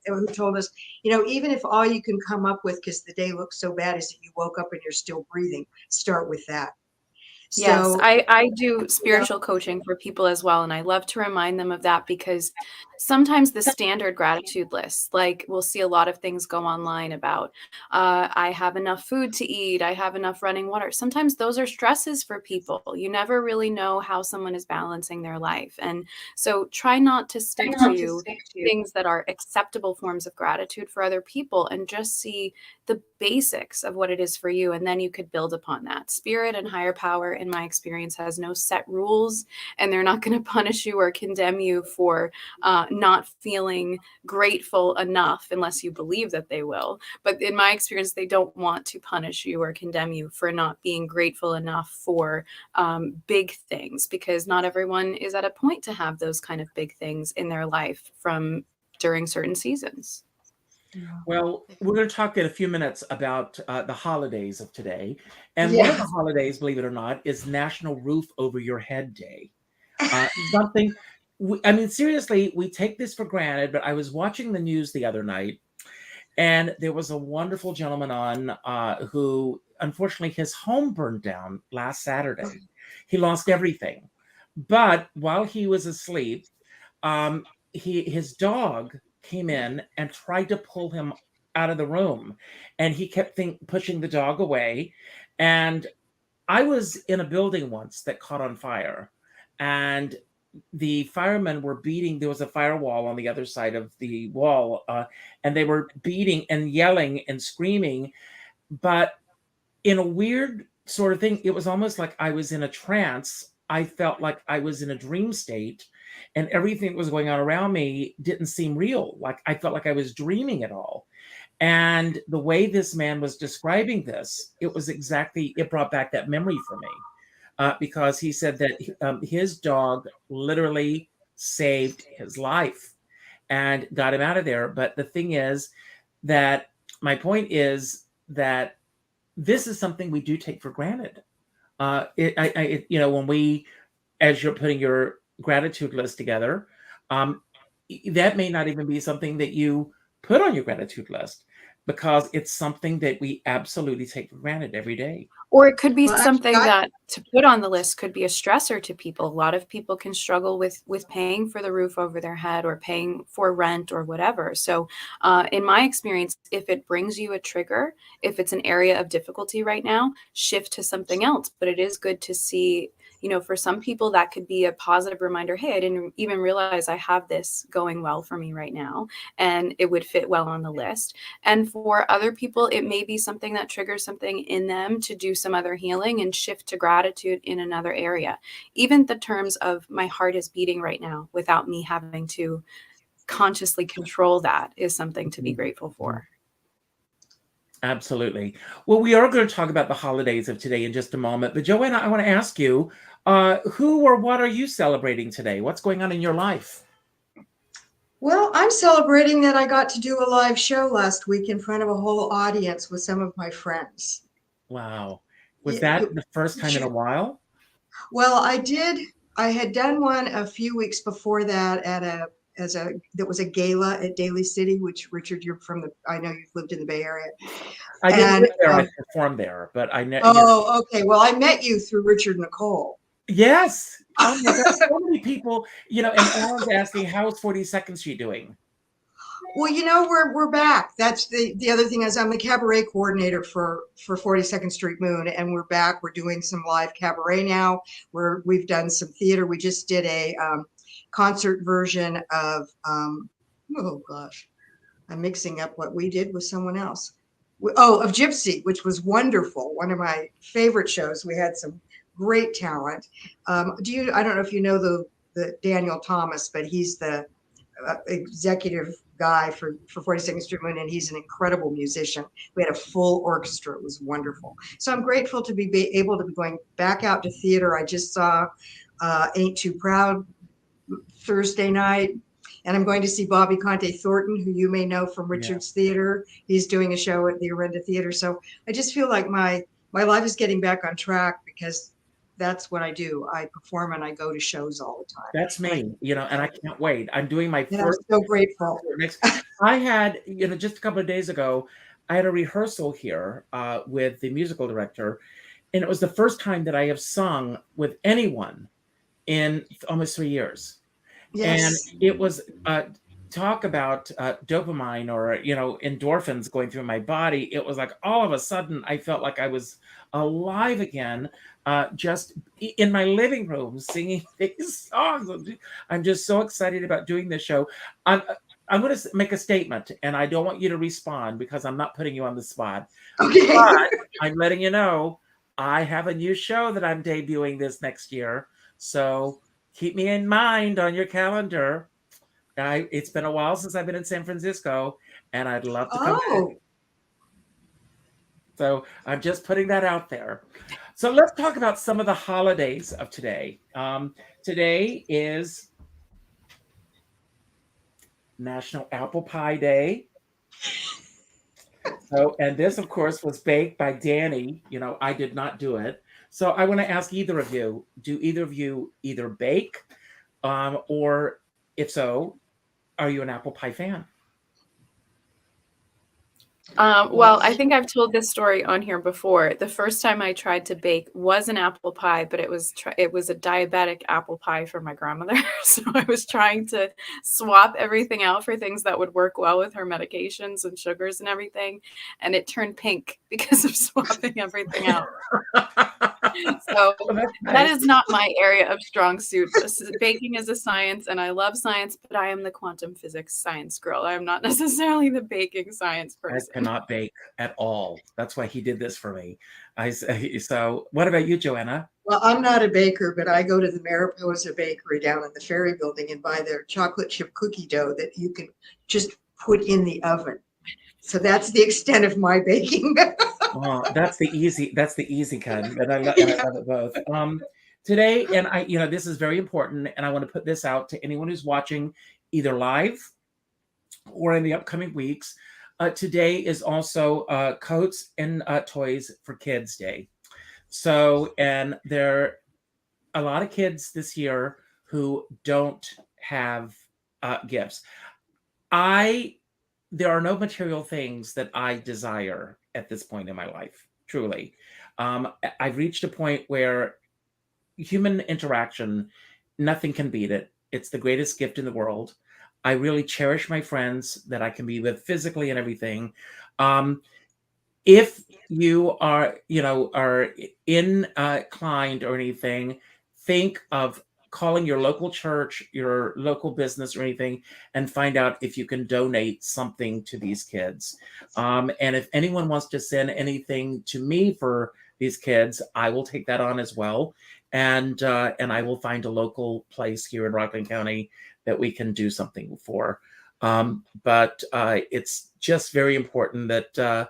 who told us, even if all you can come up with, because the day looks so bad, is that you woke up and you're still breathing, start with that. Yes, So, I do spiritual coaching for people as well. And I love to remind them of that, because sometimes the standard gratitude list, like we'll see a lot of things go online about, I have enough food to eat, I have enough running water. Sometimes those are stresses for people. You never really know how someone is balancing their life. And so try not to stick to things that are acceptable forms of gratitude for other people, and just see the basics of what it is for you. And then you could build upon that. Spirit and higher power, in my experience, has no set rules, and they're not going to punish you or condemn you for not feeling grateful enough, unless you believe that they will. But in my experience, they don't want to punish you or condemn you for not being grateful enough for big things, because not everyone is at a point to have those kind of big things in their life from during certain seasons. Well, we're going to talk in a few minutes about the holidays of today. And one of the holidays, believe it or not, is National Roof Over Your Head Day. Something, I mean, seriously, we take this for granted, but I was watching the news the other night, and there was a wonderful gentleman on who, unfortunately, his home burned down last Saturday. He lost everything. But while he was asleep, his dog came in and tried to pull him out of the room, and he kept pushing the dog away. And I was in a building once that caught on fire, and the firemen were beating. There was a firewall on the other side of the wall, and they were beating and yelling and screaming. But in a weird sort of thing, it was almost like I was in a trance. I felt like I was in a dream state, and everything that was going on around me didn't seem real. Like I felt like I was dreaming it all. And the way this man was describing this, it brought back that memory for me. Because he said that his dog literally saved his life and got him out of there. But the thing is that my point is that this is something we do take for granted. When we, as you're putting your gratitude list together, that may not even be something that you put on your gratitude list, because it's something that we absolutely take for granted every day. Or it could be something that to put on the list could be a stressor to people. A lot of people can struggle with paying for the roof over their head, or paying for rent, or whatever. So in my experience, if it brings you a trigger, if it's an area of difficulty right now, shift to something else. But it is good to see, for some people that could be a positive reminder. Hey, I didn't even realize I have this going well for me right now, and it would fit well on the list. And for other people, it may be something that triggers something in them to do some other healing and shift to gratitude in another area. Even the terms of my heart is beating right now without me having to consciously control that is something to be grateful for. Absolutely. Well, we are going to talk about the holidays of today in just a moment. But Joanna, I want to ask you, who or what are you celebrating today? What's going on in your life? Well, I'm celebrating that I got to do a live show last week in front of a whole audience with some of my friends. Wow. Was that the first time in a while? Well, I did. I had done one a few weeks before that that was a gala at Daly City, which, Richard, I know you've lived in the Bay Area. I didn't live there. I performed there, but I know. Oh, okay. Well, I met you through Richard Nicole. Yes. Oh my God. So many people, and Alan's asking, how's 42nd Street doing? Well, we're back. That's the other thing is I'm the cabaret coordinator for 42nd Street Moon, and we're back. We're doing some live cabaret now. We've done some theater. We just did a concert version of oh gosh, I'm mixing up what we did with someone else. Of Gypsy, which was wonderful. One of my favorite shows. We had some great talent. I don't know if you know the Daniel Thomas, but he's the executive guy for 42nd Street Moon, and he's an incredible musician. We had a full orchestra. It was wonderful. So I'm grateful to be able to be going back out to theater. I just saw Ain't Too Proud Thursday night, and I'm going to see Bobby Conte Thornton, who you may know from Richard's Theater. He's doing a show at the Orinda Theater. So I just feel like my life is getting back on track, because that's what I do. I perform and I go to shows all the time. That's me, and I can't wait. I'm doing my first. I'm so grateful. I had, just a couple of days ago, I had a rehearsal here with the musical director, and it was the first time that I have sung with anyone in almost 3 years. And Yes. it was talk about dopamine or endorphins going through my body. It was like all of a sudden I felt like I was alive again, just in my living room singing these songs. I'm just so excited about doing this show. I'm going to make a statement, and I don't want you to respond because I'm not putting you on the spot. Okay. But I'm letting you know I have a new show that I'm debuting this next year. So keep me in mind on your calendar. It's been a while since I've been in San Francisco, and I'd love to come back. Oh, So I'm just putting that out there. So let's talk about some of the holidays of today. Today is National Apple Pie Day. So, and this, of course, was baked by Danny. I did not do it. So I want to ask either of you, do either of you either bake, or if so, are you an apple pie fan? Well, I think I've told this story on here before. The first time I tried to bake was an apple pie, but it was a diabetic apple pie for my grandmother. So I was trying to swap everything out for things that would work well with her medications and sugars and everything, and it turned pink because of swapping everything out. So Well, that's that nice. is not my area of strong suit. Baking is a science, and I love science, but I am the quantum physics science girl. I am not necessarily the baking science I person. cannot bake at all. That's why he did this for me. So what about you, Joanna? well, I'm not a baker, but I go to the Mariposa Bakery down in the Ferry Building and buy their chocolate chip cookie dough that you can just put in the oven. So that's the extent of my baking. Well, that's the easy kind, and I love Yeah. it both. Today, and this is very important, and I want to put this out to anyone who's watching either live or in the upcoming weeks. Today is also Coats and Toys for Kids Day. So, and there are a lot of kids this year who don't have gifts. There are no material things that I desire at this point in my life, truly. I've reached a point where human interaction, nothing can beat it. It's the greatest gift in the world. I really cherish my friends that I can be with physically and everything. If you are inclined or anything, think of calling your local church, your local business or anything, and find out if you can donate something to these kids. And if anyone wants to send anything to me for these kids, I will take that on as well. And I will find a local place here in Rockland County that we can do something for. But it's just very important that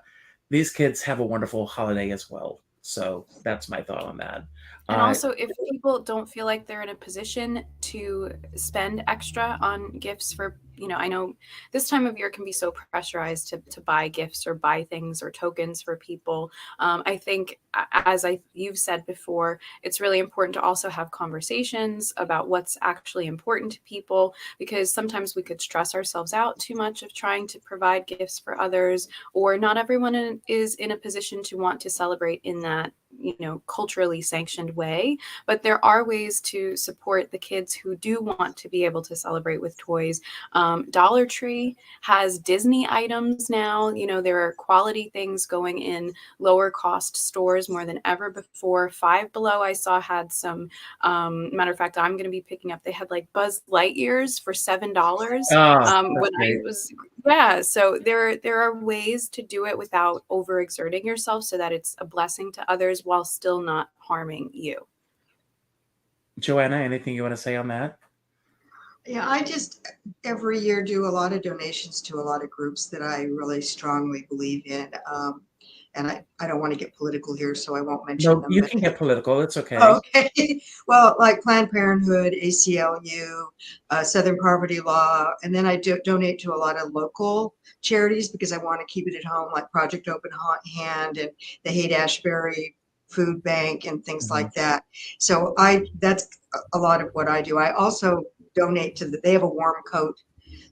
these kids have a wonderful holiday as well. So that's my thought on that. And also, if people don't feel like they're in a position to spend extra on gifts for, I know this time of year can be so pressurized to buy gifts or buy things or tokens for people. I think, as you've said before, it's really important to also have conversations about what's actually important to people, because sometimes we could stress ourselves out too much of trying to provide gifts for others, or not everyone is in a position to want to celebrate in that culturally sanctioned way. But there are ways to support the kids who do want to be able to celebrate with toys. Dollar Tree has Disney items now. There are quality things going in lower cost stores more than ever before. Five Below, I saw, had some, matter of fact, I'm going to be picking up, they had like Buzz Lightyears for $7. When I was, yeah. So there are ways to do it without overexerting yourself so that it's a blessing to others while still not harming you. Joanna, anything you want to say on that? Yeah, I just every year do a lot of donations to a lot of groups that I really strongly believe in. And I don't want to get political here, so I won't mention No, them. you can get political. It's okay. Okay. Well, like Planned Parenthood, ACLU, Southern Poverty Law, and then I donate to a lot of local charities because I want to keep it at home, like Project Open Hand and the Haight-Ashbury Food Bank and things like that. So that's a lot of what I do. I also donate to they have a warm coat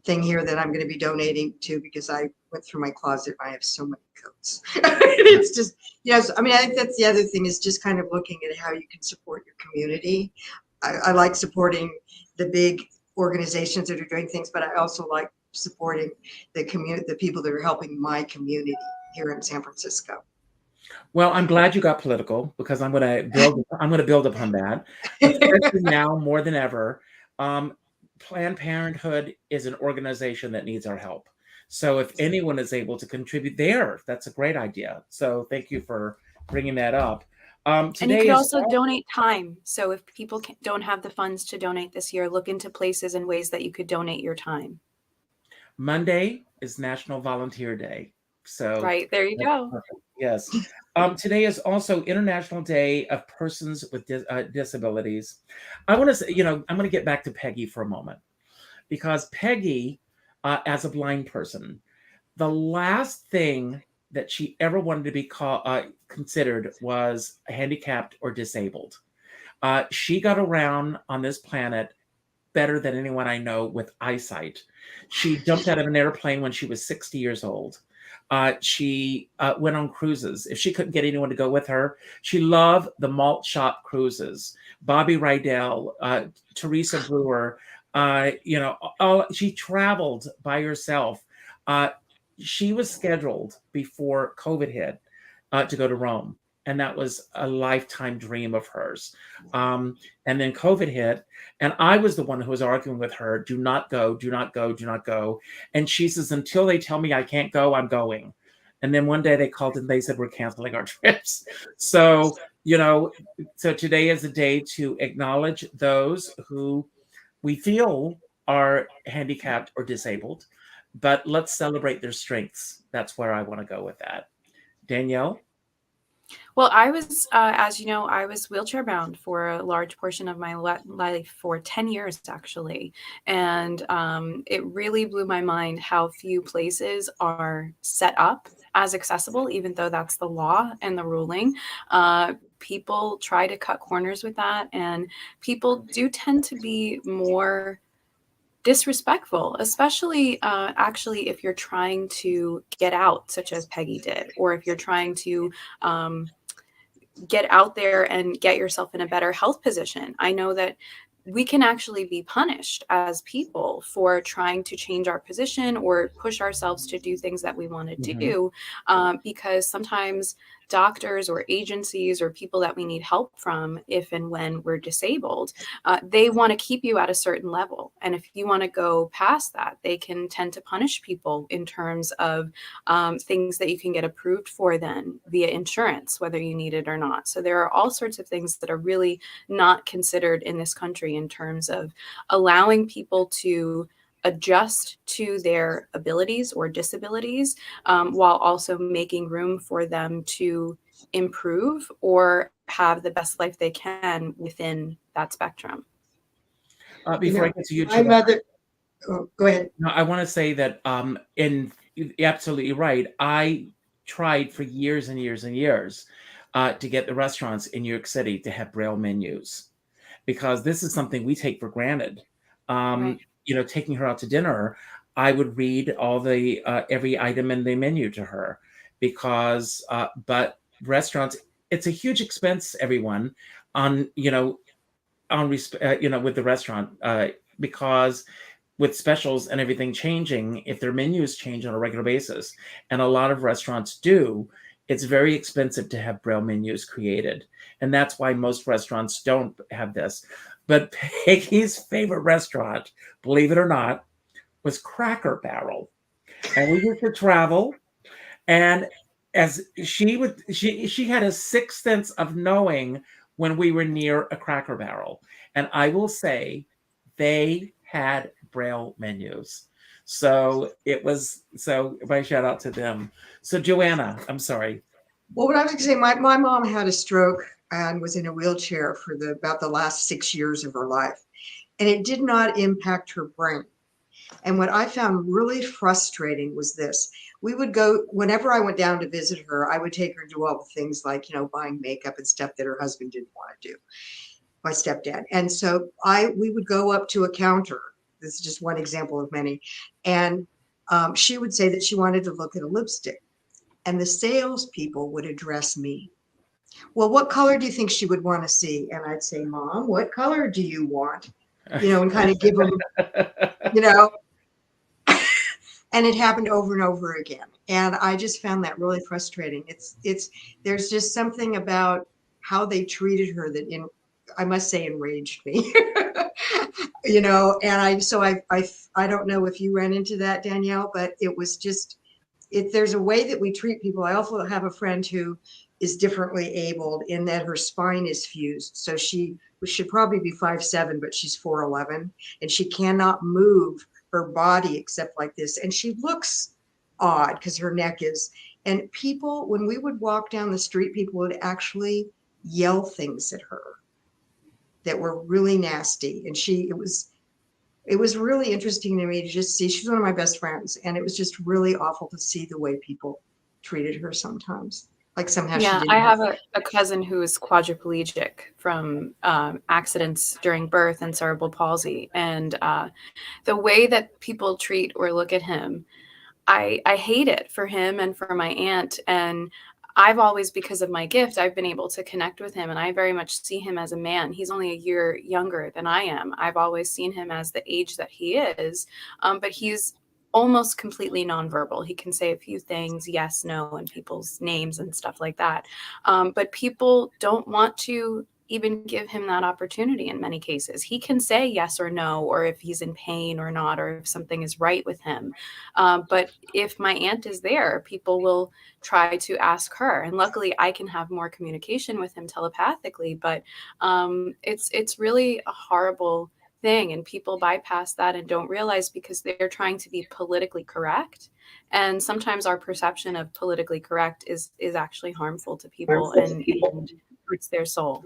thing here that I'm going to be donating to because I went through my closet. I have so many coats. It's just, yes. I mean, I think that's the other thing is just kind of looking at how you can support your community. I like supporting the big organizations that are doing things, but I also like supporting the community, the people that are helping my community here in San Francisco. Well, I'm glad you got political because I'm going to build. I'm going to build upon that, especially now more than ever. Um, Planned Parenthood is an organization that needs our help. So if anyone is able to contribute there, that's a great idea. So thank you for bringing that up. And you Today could is also donate time. So if people don't have the funds to donate this year, look into places and ways that you could donate your time. Monday is National Volunteer Day. So Right, there you that's go. perfect. Yes. Today is also International Day of Persons with Disabilities. I want to say, I'm going to get back to Peggy for a moment because Peggy, as a blind person, the last thing that she ever wanted to be considered was handicapped or disabled. She got around on this planet better than anyone I know with eyesight. She jumped out of an airplane when she was 60 years old. She went on cruises. If she couldn't get anyone to go with her, she loved the malt shop cruises. Bobby Rydell, Teresa Brewer, she traveled by herself. She was scheduled before COVID hit to go to Rome. And that was a lifetime dream of hers. And then COVID hit, and I was the one who was arguing with her, do not go, do not go, do not go. And she says, until they tell me I can't go, I'm going. And then one day they called and they said, we're canceling our trips. So, so today is a day to acknowledge those who we feel are handicapped or disabled, but let's celebrate their strengths. That's where I want to go with that. Danielle? Well, I was, as you know, I was wheelchair bound for a large portion of my life for 10 years, actually. And it really blew my mind how few places are set up as accessible, even though that's the law and the ruling. People try to cut corners with that, and people do tend to be more disrespectful, especially actually if you're trying to get out, such as Peggy did, or if you're trying to get out there and get yourself in a better health position. I know that we can actually be punished as people for trying to change our position or push ourselves to do things that we want to do, because sometimes doctors or agencies or people that we need help from, if and when we're disabled, they want to keep you at a certain level. And if you want to go past that, they can tend to punish people in terms of things that you can get approved for then via insurance, whether you need it or not. So there are all sorts of things that are really not considered in this country in terms of allowing people to adjust to their abilities or disabilities, while also making room for them to improve or have the best life they can within that spectrum. Before I get to you, my mother, go ahead. No, I want to say that, you're absolutely right. I tried for years and years and years to get the restaurants in New York City to have Braille menus, because this is something we take for granted. Right. Taking her out to dinner, I would read all the every item in the menu to her, because but restaurants, it's a huge expense, everyone, on with the restaurant, because with specials and everything changing, if their menus change on a regular basis, and a lot of restaurants do, it's very expensive to have Braille menus created. And that's why most restaurants don't have this. But Peggy's favorite restaurant, believe it or not, was Cracker Barrel. And we used to travel, and as she had a sixth sense of knowing when we were near a Cracker Barrel. And I will say they had Braille menus. So my shout out to them. So Joanna, I'm sorry. Well, what I was going to say, my mom had a stroke and was in a wheelchair for about the last 6 years of her life. And it did not impact her brain. And what I found really frustrating was this. We would go, whenever I went down to visit her, I would take her to do all the things like, buying makeup and stuff that her husband didn't want to do, my stepdad. And so we would go up to a counter. This is just one example of many. And she would say that she wanted to look at a lipstick. And the salespeople would address me. Well, what color do you think she would want to see? And I'd say, Mom, what color do you want? and kind of give them, you know, and it happened over and over again. And I just found that really frustrating. There's just something about how they treated her that I must say enraged me. And I don't know if you ran into that, Danielle, but it was just, there's a way that we treat people. I also have a friend who is differently abled in that her spine is fused. So she should probably be 5'7", but she's 4'11", and she cannot move her body except like this. And she looks odd because her neck is, and people, when we would walk down the street, people would actually yell things at her that were really nasty. And it was really interesting to me to just see, she's one of my best friends. And it was just really awful to see the way people treated her sometimes. Like somehow she didn't. I have a cousin who is quadriplegic from accidents during birth and cerebral palsy. And the way that people treat or look at him, I hate it for him and for my aunt. And I've always, because of my gift, I've been able to connect with him. And I very much see him as a man. He's only a year younger than I am. I've always seen him as the age that he is. But he's almost completely nonverbal. He can say a few things, yes, no, and people's names and stuff like that. But people don't want to even give him that opportunity in many cases. He can say yes or no, or if he's in pain or not, or if something is right with him. But if my aunt is there, people will try to ask her. And luckily I can have more communication with him telepathically, but it's really a horrible thing, and people bypass that and don't realize because they're trying to be politically correct. And sometimes our perception of politically correct is actually harmful to people and hurts their soul.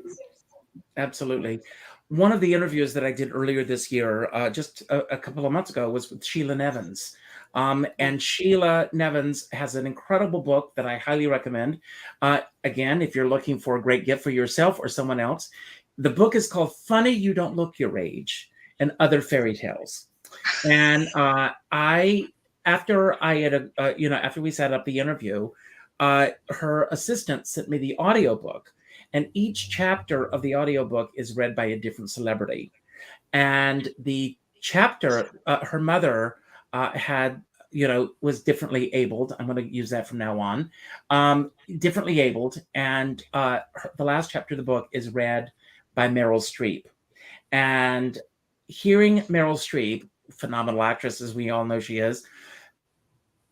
Absolutely. One of the interviews that I did earlier this year, just a couple of months ago, was with Sheila Nevins. And Sheila Nevins has an incredible book that I highly recommend. Again, if you're looking for a great gift for yourself or someone else, the book is called Funny You Don't Look Your Age and Other Fairy Tales. And after we set up the interview, her assistant sent me the audiobook. And each chapter of the audiobook is read by a different celebrity. And the chapter, her mother was differently abled. I'm going to use that from now on. Differently abled. And the last chapter of the book is read by Meryl Streep. And hearing Meryl Streep, phenomenal actress, as we all know she is,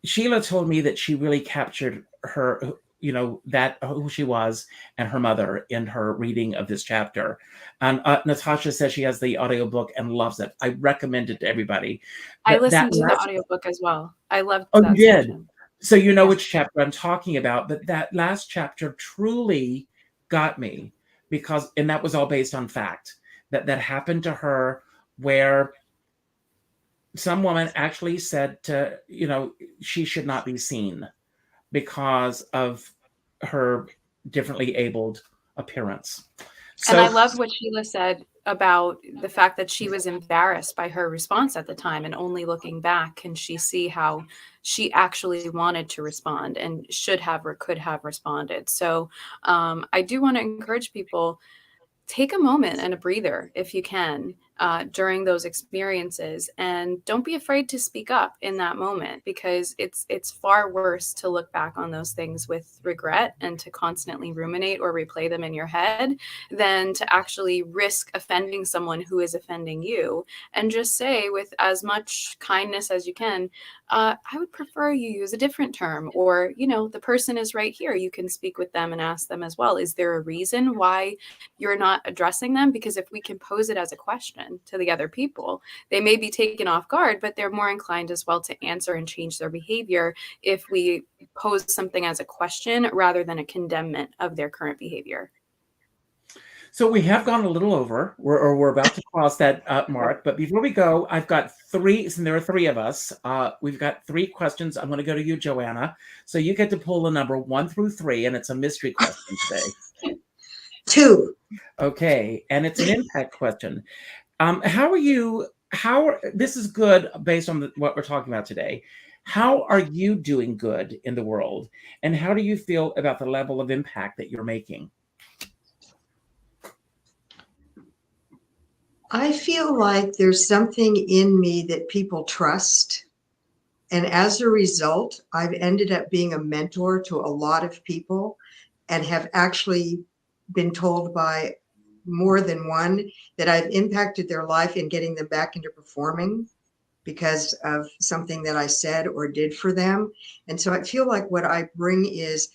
Sheila told me that she really captured her, that who she was and her mother in her reading of this chapter. And Natasha says she has the audiobook and loves it. I recommend it to everybody. I listened to the audiobook as well. I loved that. Oh, you did? section. So you know which chapter I'm talking about, but that last chapter truly got me and that was all based on fact. That happened to her, where some woman actually said she should not be seen because of her differently abled appearance. And I love what Sheila said about the fact that she was embarrassed by her response at the time, and only looking back can she see how she actually wanted to respond and should have or could have responded. So I do want to encourage people, take a moment and a breather if you can during those experiences, and don't be afraid to speak up in that moment, because it's far worse to look back on those things with regret and to constantly ruminate or replay them in your head than to actually risk offending someone who is offending you. And just say with as much kindness as you can, I would prefer you use a different term, or the person is right here, you can speak with them and ask them as well, is there a reason why you're not addressing them? Because if we can pose it as a question to the other people, they may be taken off guard, but they're more inclined as well to answer and change their behavior if we pose something as a question rather than a condemnment of their current behavior. So we have gone a little over, we're about to cross that mark. But before we go, I've got three, and there are three of us. We've got three questions. I'm going to go to you, Joanna. So you get to pull a number 1 through 3, and it's a mystery question today. 2. Okay, and it's an impact question. This is good based on what we're talking about today. How are you doing good in the world? And how do you feel about the level of impact that you're making? I feel like there's something in me that people trust. And as a result, I've ended up being a mentor to a lot of people and have actually been told by more than one that I've impacted their life in getting them back into performing because of something that I said or did for them. And so I feel like what I bring is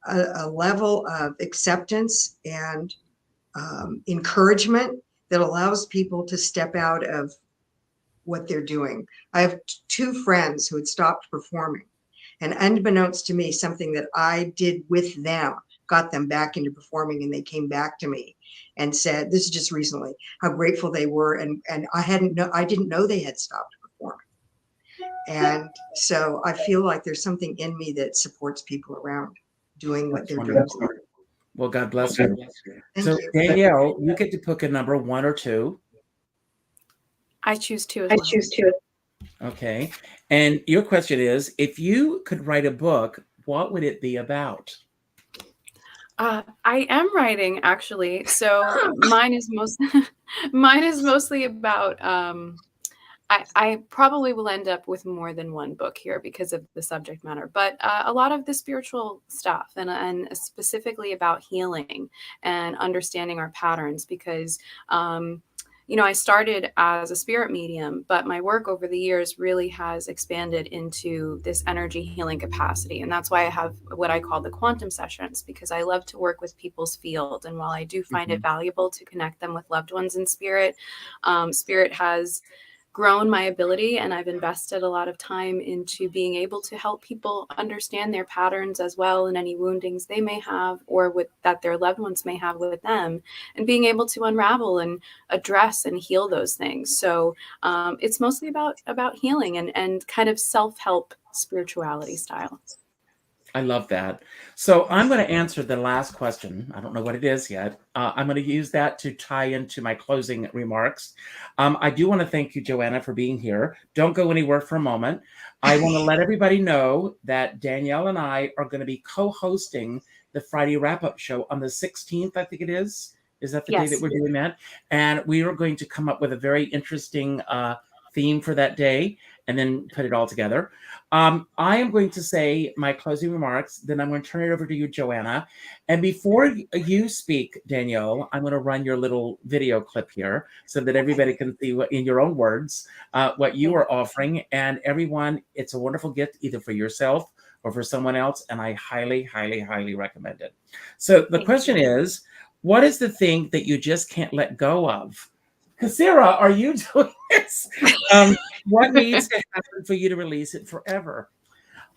a level of acceptance and encouragement that allows people to step out of what they're doing. I have two friends who had stopped performing, and unbeknownst to me, something that I did with them got them back into performing, and they came back to me and said, this is just recently, how grateful they were. And I didn't know they had stopped performing. And so I feel like there's something in me that supports people around doing what That's they're wonderful. doing. Well, God bless you. Thank So, you. Danielle, you get to pick a number, 1 or 2. I choose 2 as well. two. Okay. And your question is, if you could write a book, what would it be about? I am writing, actually. So mine is mostly about I probably will end up with more than one book here because of the subject matter, but a lot of the spiritual stuff and specifically about healing and understanding our patterns because I started as a spirit medium, but my work over the years really has expanded into this energy healing capacity. And that's why I have what I call the quantum sessions, because I love to work with people's field. And while I do find it valuable to connect them with loved ones in spirit, spirit has grown my ability, and I've invested a lot of time into being able to help people understand their patterns as well, and any woundings they may have or that their loved ones may have with them, and being able to unravel and address and heal those things. So it's mostly about healing and kind of self-help spirituality style. I love that. So I'm going to answer the last question. I don't know what it is yet. I'm going to use that to tie into my closing remarks. I do want to thank you, Joanna, for being here. Don't go anywhere for a moment. I want to let everybody know that Danielle and I are going to be co-hosting the Friday wrap-up show on the 16th, I think it is. Is that the day that we're doing that? And we are going to come up with a very interesting theme for that day and then put it all together. I am going to say my closing remarks, then I'm going to turn it over to you, Joanna. And before you speak, Danielle, I'm going to run your little video clip here so that everybody can see what, in your own words, what you are offering. And everyone, it's a wonderful gift either for yourself or for someone else. And I highly, highly, highly recommend it. So the question is, what is the thing that you just can't let go of? Kasira, are you doing this? What needs to happen for you to release it forever?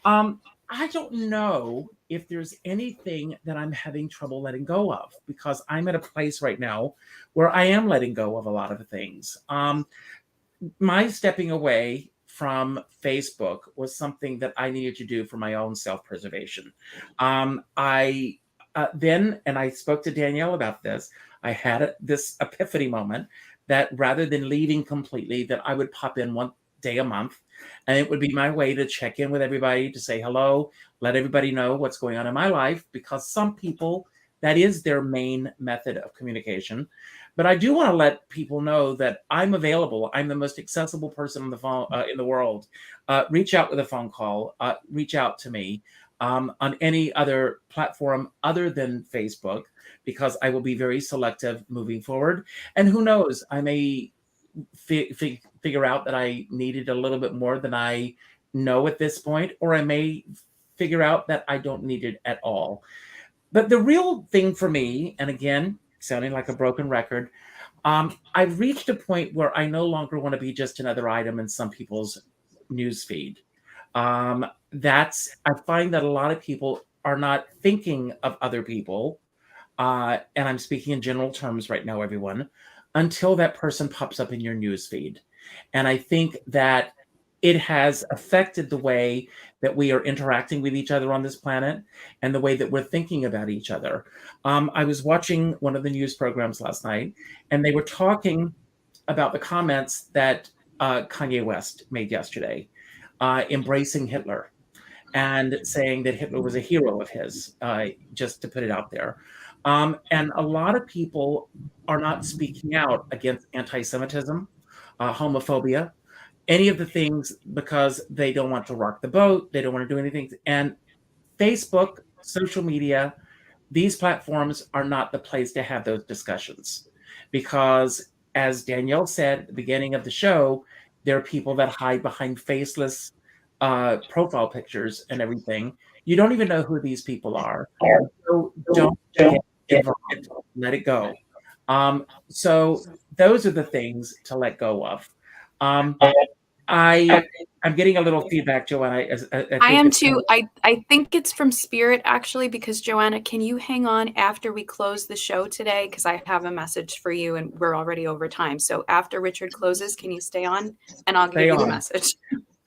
I don't know if there's anything that I'm having trouble letting go of, because I'm at a place right now where I am letting go of a lot of things. My stepping away from Facebook was something that I needed to do for my own self-preservation. I spoke to Danielle about this. I had this epiphany moment that rather than leaving completely, that I would pop in one day a month, and it would be my way to check in with everybody, to say hello, let everybody know what's going on in my life, because some people, that is their main method of communication. But I do want to let people know that I'm available. I'm the most accessible person on the phone in the world. Reach out with a phone call. Reach out to me on any other platform other than Facebook, because I will be very selective moving forward. And who knows, I may figure out that I needed a little bit more than I know at this point, or I may figure out that I don't need it at all. But the real thing for me, and again, sounding like a broken record, I've reached a point where I no longer want to be just another item in some people's news feed. I find that a lot of people are not thinking of other people, and I'm speaking in general terms right now, everyone, until that person pops up in your news feed. And I think that it has affected the way that we are interacting with each other on this planet and the way that we're thinking about each other. I was watching one of the news programs last night, and they were talking about the comments that Kanye West made yesterday, embracing Hitler and saying that Hitler was a hero of his, just to put it out there. And a lot of people are not speaking out against anti-Semitism, homophobia, any of the things, because they don't want to rock the boat. They don't want to do anything. And Facebook, social media, these platforms are not the place to have those discussions, because, as Danielle said at the beginning of the show, there are people that hide behind faceless profile pictures and everything. You don't even know who these people are. So don't get involved. Let it go. So those are the things to let go of. Um, I'm getting a little feedback, Joanna. I I think am it's too. I think it's from Spirit, actually, because Joanna, can you hang on after we close the show today? Because I have a message for you and we're already over time. So after Richard closes, can you stay on and I'll stay give you the on. message?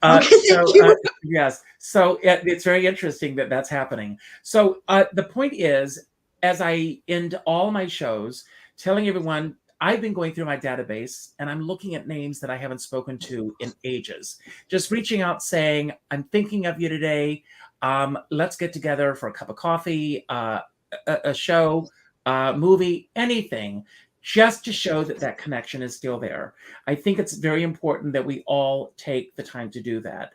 Okay, thank you. Yes. So it's very interesting that that's happening. So the point is, as I end all my shows, telling everyone, I've been going through my database and I'm looking at names that I haven't spoken to in ages. Just reaching out saying, I'm thinking of you today. Let's get together for a cup of coffee, a show, movie, anything, just to show that that connection is still there. I think it's very important that we all take the time to do that.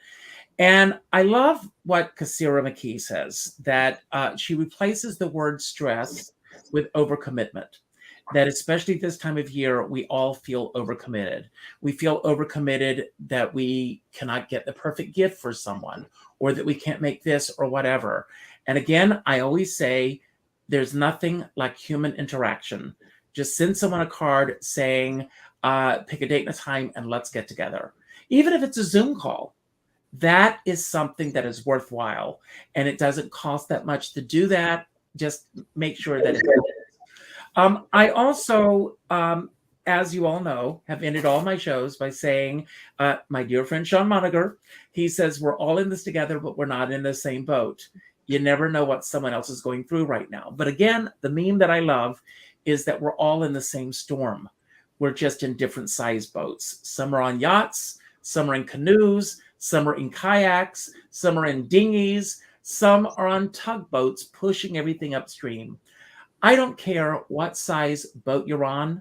And I love what Kassira McKee says, that she replaces the word stress with overcommitment. That especially this time of year, we all feel overcommitted. We feel overcommitted that we cannot get the perfect gift for someone, or that we can't make this or whatever. And again, I always say there's nothing like human interaction. Just send someone a card saying, pick a date and a time and let's get together. Even if it's a Zoom call, that is something that is worthwhile. And it doesn't cost that much to do that. Just make sure that it's I also, as you all know, have ended all my shows by saying, my dear friend Sean Moniger, he says, we're all in this together, but we're not in the same boat. You never know what someone else is going through right now. But again, the meme that I love is that we're all in the same storm. We're just in different size boats. Some are on yachts, some are in canoes, some are in kayaks, some are in dinghies, some are on tugboats pushing everything upstream. I don't care what size boat you're on.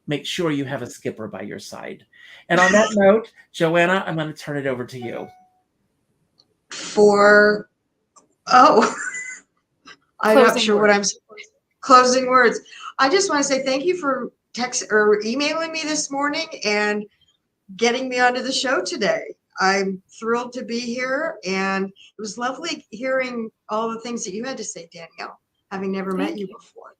Make sure you have a skipper by your side. And on that note, Joanna, I'm going to turn it over to you. I'm not Closing sure what words. I'm supposed to. Closing words. I just want to say thank you for text or emailing me this morning and getting me onto the show today. I'm thrilled to be here, and it was lovely hearing all the things that you had to say, Danielle, having never met you before.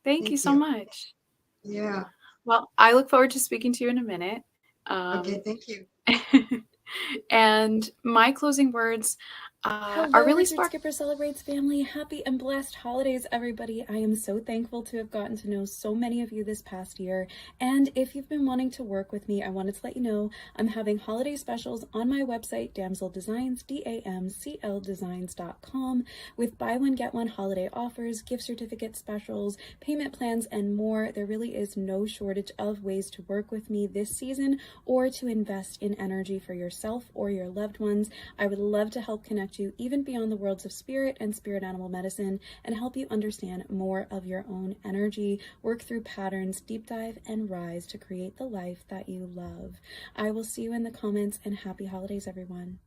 Thank you so much. Yeah. Well, I look forward to speaking to you in a minute. Okay, thank you. And my closing words Hello, are really Richard Skipper Celebrates family. Happy and blessed holidays, everybody. I am so thankful to have gotten to know so many of you this past year. And if you've been wanting to work with me, I wanted to let you know I'm having holiday specials on my website, Damsel Designs, DAMCLdesigns.com, with buy one, get one holiday offers, gift certificate specials, payment plans, and more. There really is no shortage of ways to work with me this season or to invest in energy for yourself or your loved ones. I would love to help connect you even beyond the worlds of spirit and spirit animal medicine and help you understand more of your own energy, work through patterns, deep dive, and rise to create the life that you love. I will see you in the comments, and happy holidays, everyone.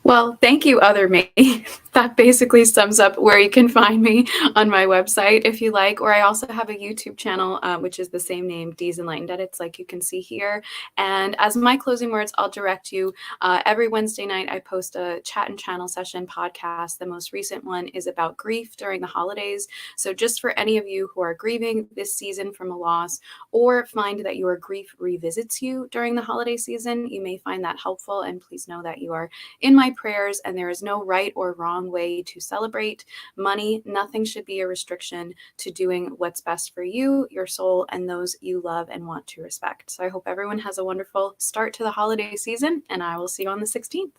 Well, thank you, Other Me. That basically sums up where you can find me on my website if you like, or I also have a YouTube channel, which is the same name, Dee's Enlightened Edits, like you can see here. And as my closing words, I'll direct you. Every Wednesday night, I post a chat and channel session podcast. The most recent one is about grief during the holidays. So just for any of you who are grieving this season from a loss, or find that your grief revisits you during the holiday season, you may find that helpful. And please know that you are in my prayers, and there is no right or wrong way to celebrate money. Nothing should be a restriction to doing what's best for you, your soul, and those you love and want to respect. So I hope everyone has a wonderful start to the holiday season, and I will see you on the 16th.